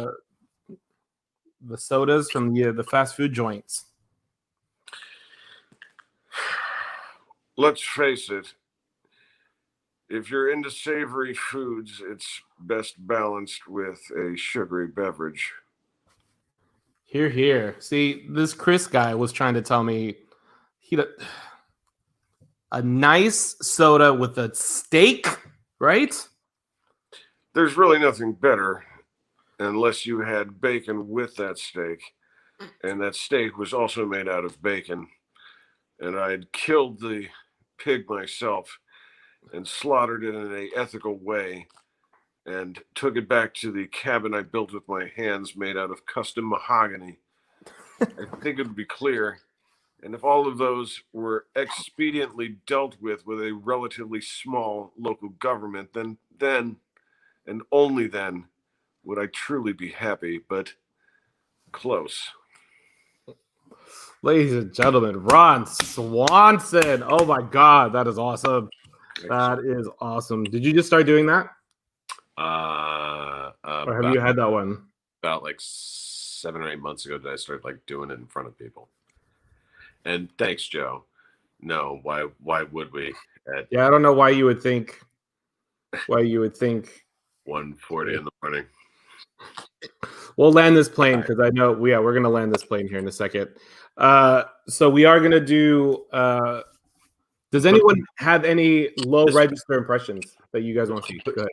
the sodas from the fast food joints. Let's face it. If you're into savory foods, it's best balanced with a sugary beverage. Here. See, this Chris guy was trying to tell me a nice soda with a steak, right? There's really nothing better unless you had bacon with that steak. And that steak was also made out of bacon. And I had killed the pig myself and slaughtered it in an ethical way and took it back to the cabin I built with my hands made out of custom mahogany. I think it would be clear. And if all of those were expediently dealt with a relatively small local government, then and only then would I truly be happy, but close. Ladies and gentlemen, Ron Swanson. Oh my God, that is awesome. That is awesome. Did you just start doing that? Or have you had that one? About like 7 or 8 months ago, did I start like doing it in front of people? And thanks, Joe. No, why would we? Yeah, I don't know why you would think. 1:40 in the morning. We'll land this plane because I know we're gonna land this plane here in a second. So we are gonna do. Does anyone have any low register impressions that you guys want to see? Go ahead.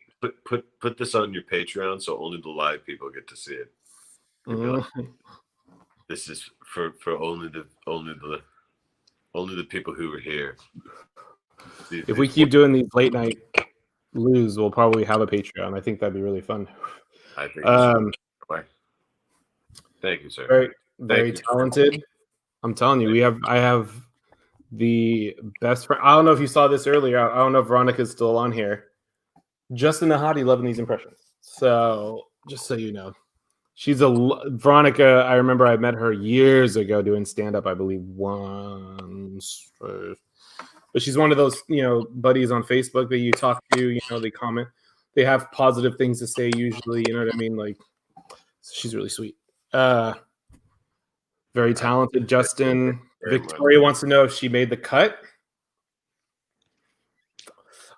Put this on your Patreon so only the live people get to see it. Mm-hmm. This is for only the people who are here. If we keep doing these late night lose, we'll probably have a Patreon. I think that'd be really fun. I think. Thank you, sir. Very talented. I'm telling you, I have the best friend. I don't know if you saw this earlier. I don't know if Veronica's still on here. Justin the Hottie loving these impressions. So just so you know, Veronica. I remember I met her years ago doing stand up. I believe once, but she's one of those buddies on Facebook that you talk to. They comment. They have positive things to say usually. You know what I mean? Like, she's really sweet. Very talented. Justin. Victoria wants to know if she made the cut.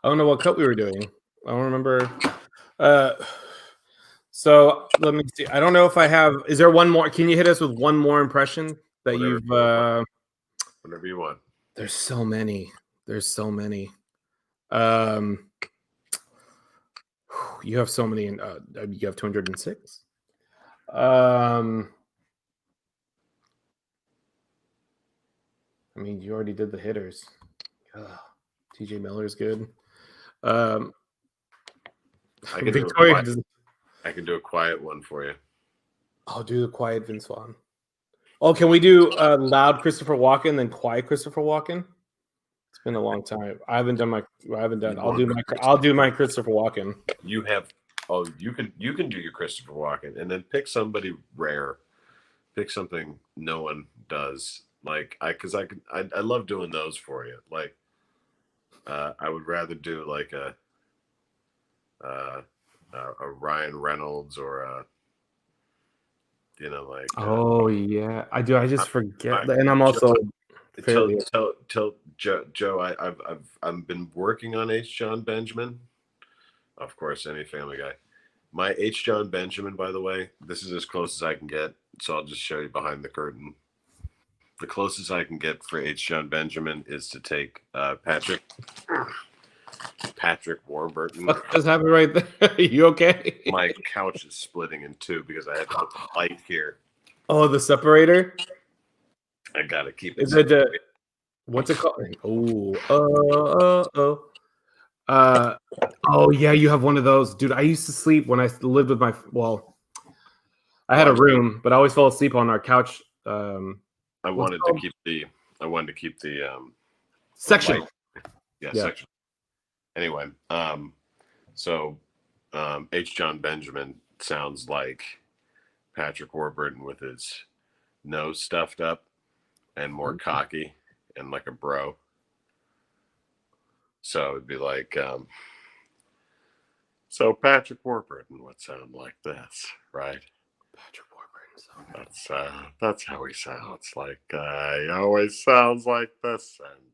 I don't know what cut we were doing. I don't remember. So let me see. I don't know if I have. Is there one more? Can you hit us with one more impression that you've? Whatever you want. There's so many. You have so many. You have 206. I mean, you already did the hitters. TJ Miller's good. I can do a quiet one for you. I'll do the quiet Vince Vaughn. Oh, can we do loud Christopher Walken then quiet Christopher Walken? It's been a long time. I haven't done. I'll do my Christopher Walken. You have. Oh, you can do your Christopher Walken, and then pick somebody rare. Pick something no one does. Like I love doing those for you. Like I would rather do like a Ryan Reynolds or a like. Oh yeah, I do. I just forget, I- and I'm also fairly. Tell Joe. I've been working on H. John Benjamin. Of course, any Family Guy. My H. John Benjamin, by the way, this is as close as I can get. So I'll just show you behind the curtain. The closest I can get for H. John Benjamin is to take Patrick Warburton. What just happened right there? You okay? My couch is splitting in two because I have to put the light here. Oh, the separator. I gotta keep it. Is it what's it called? Oh yeah, you have one of those, dude. I used to sleep when I lived with I had a room, but I always fell asleep on our couch. I wanted to keep the section. Yeah, section. Anyway, so H. John Benjamin sounds like Patrick Warburton with his nose stuffed up and more cocky and like a bro. So it'd be like, so Patrick Warburton would sound like this, right? Patrick Warburton. That's how he sounds. Like he always sounds like this, and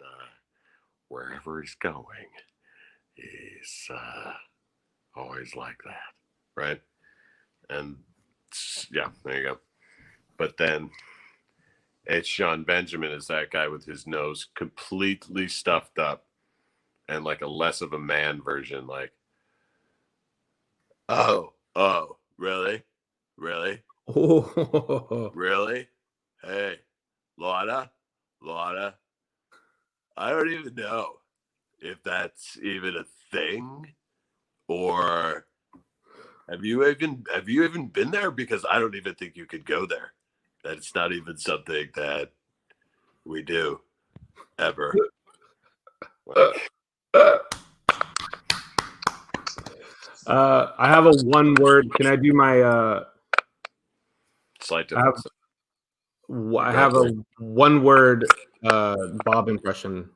wherever he's going, he's always like that, right? And yeah, there you go. But then H. John Benjamin is that guy with his nose completely stuffed up and like a less of a man version, like, oh, really? Oh. Really? Hey, Lana, I don't even know if that's even a thing, or have you even been there? Because I don't even think you could go there. That it's not even something that we do ever. I have a one word. Can I do my slight difference? I have a one word Bob impression.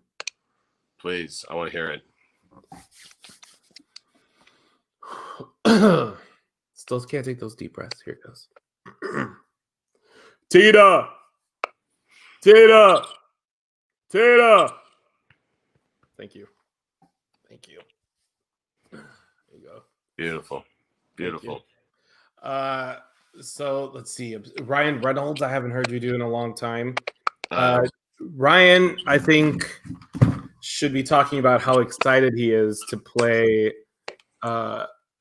Please, I want to hear it. Still can't take those deep breaths. Here it goes. Tita. Thank you. There you go. Beautiful. So let's see. Ryan Reynolds, I haven't heard you do in a long time. Ryan, I think, should be talking about how excited he is to play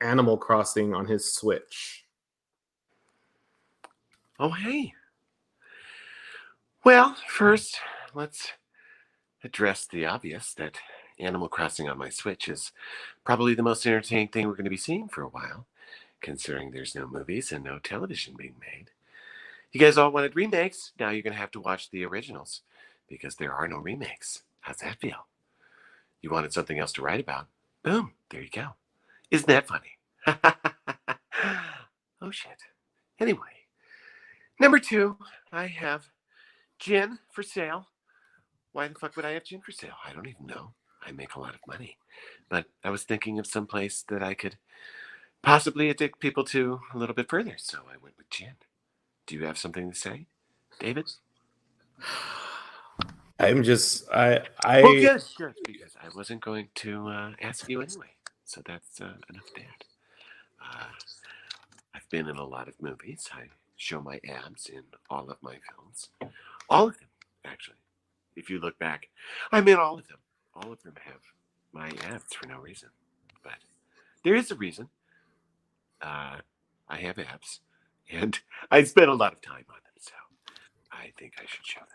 Animal Crossing on his Switch. Oh, hey. Well, first, let's address the obvious that Animal Crossing on my Switch is probably the most entertaining thing we're going to be seeing for a while, considering there's no movies and no television being made. You guys all wanted remakes. Now you're going to have to watch the originals because there are no remakes. How's that feel? You wanted something else to write about. Boom. There you go. Isn't that funny? Oh, shit. Anyway, number 2, I have gin for sale. Why the fuck would I have gin for sale? I don't even know. I make a lot of money. But I was thinking of some place that I could possibly addict people to a little bit further, so I went with gin. Do you have something to say, David? I'm just Well, good, because I wasn't going to ask you anyway. So that's enough of that. I've been in a lot of movies. I show my abs in all of my films. All of them, actually. If you look back, I'm in all of them. All of them have my abs for no reason. But there is a reason. I have abs. And I spent a lot of time on them. So I think I should show them.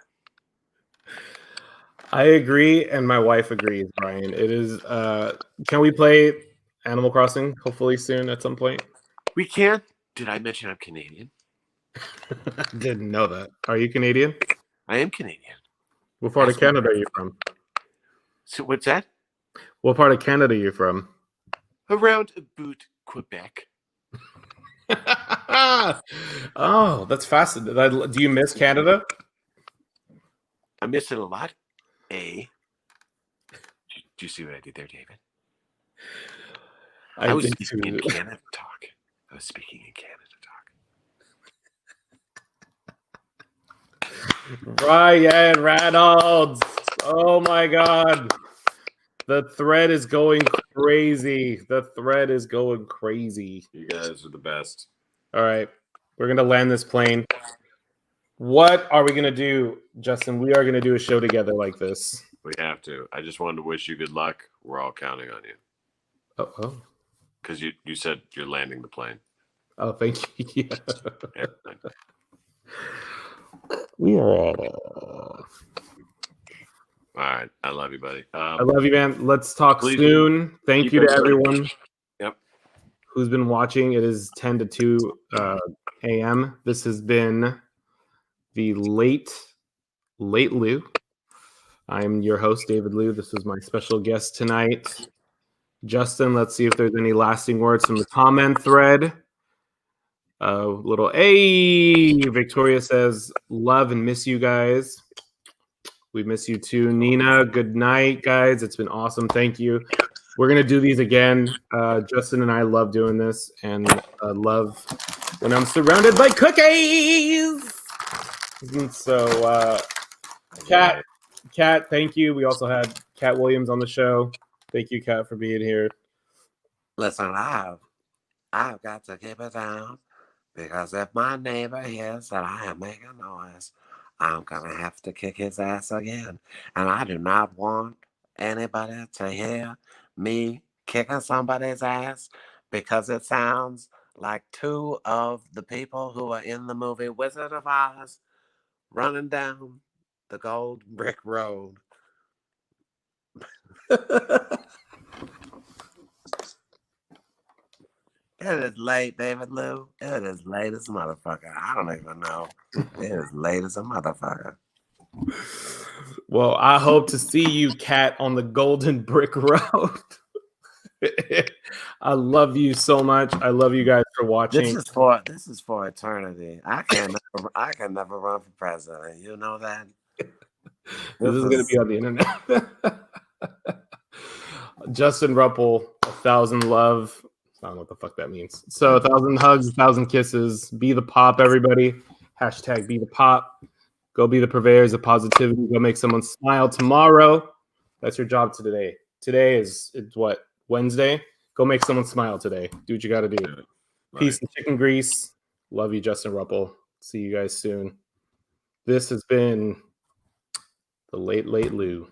I agree, and my wife agrees, Brian. It is. Can we play Animal Crossing hopefully soon at some point? We can. Did I mention I'm Canadian? I didn't know that. Are you Canadian? I am Canadian. What part of Canada are you from? So what's that? What part of Canada are you from? Around about Quebec. Oh, that's fascinating. Do you miss Canada? I miss it a lot. Do you see what I did there, David? I was did speaking in too. Canada talk. I was speaking in Canada talk. Ryan Reynolds. Oh my God. The thread is going crazy. The thread is going crazy. You guys are the best. All right. We're going to land this plane. What are we going to do, Justin? We are going to do a show together like this. We have to. I just wanted to wish you good luck. We're all counting on you. Oh. Because you said you're landing the plane. Oh, thank you. Yeah. Airplane. We are at All right. I love you, buddy. I love you, man. Let's talk Please soon. Thank keep you to us- everyone Yep. who's been watching. It is 10 to 2 a.m. This has been the Late Lou. I'm your host, David Liu. This is my special guest tonight, Justin. Let's see if there's any lasting words from the comment thread. Victoria says, love and miss you guys. We miss you too. Nina, good night, guys. It's been awesome. Thank you. We're going to do these again. Justin and I love doing this and love when I'm surrounded by cookies. And so, Kat, thank you. We also had Kat Williams on the show. Thank you, Kat, for being here. Listen, I've got to keep it down because if my neighbor hears that I am making noise, I'm gonna have to kick his ass again. And I do not want anybody to hear me kicking somebody's ass because it sounds like two of the people who are in the movie Wizard of Oz running down the gold brick road. It is late, David Lou. It is late as a motherfucker. I don't even know. It is late as a motherfucker. Well, I hope to see you, Kat, on the Golden Brick Road. I love you so much. I love you guys for watching. This is for eternity. I can never run for president. You know that. This is going to be on the internet. Justin Rupple, 1,000 love. I don't know what the fuck that means. So 1,000 hugs, 1,000 kisses. Be the pop, everybody. Hashtag be the pop. Go be the purveyors of positivity. Go make someone smile tomorrow. That's your job today. Today is what? Wednesday? Go make someone smile today. Do what you got to do. Peace and chicken grease. Love you, Justin Rupple. See you guys soon. This has been the Late Lou.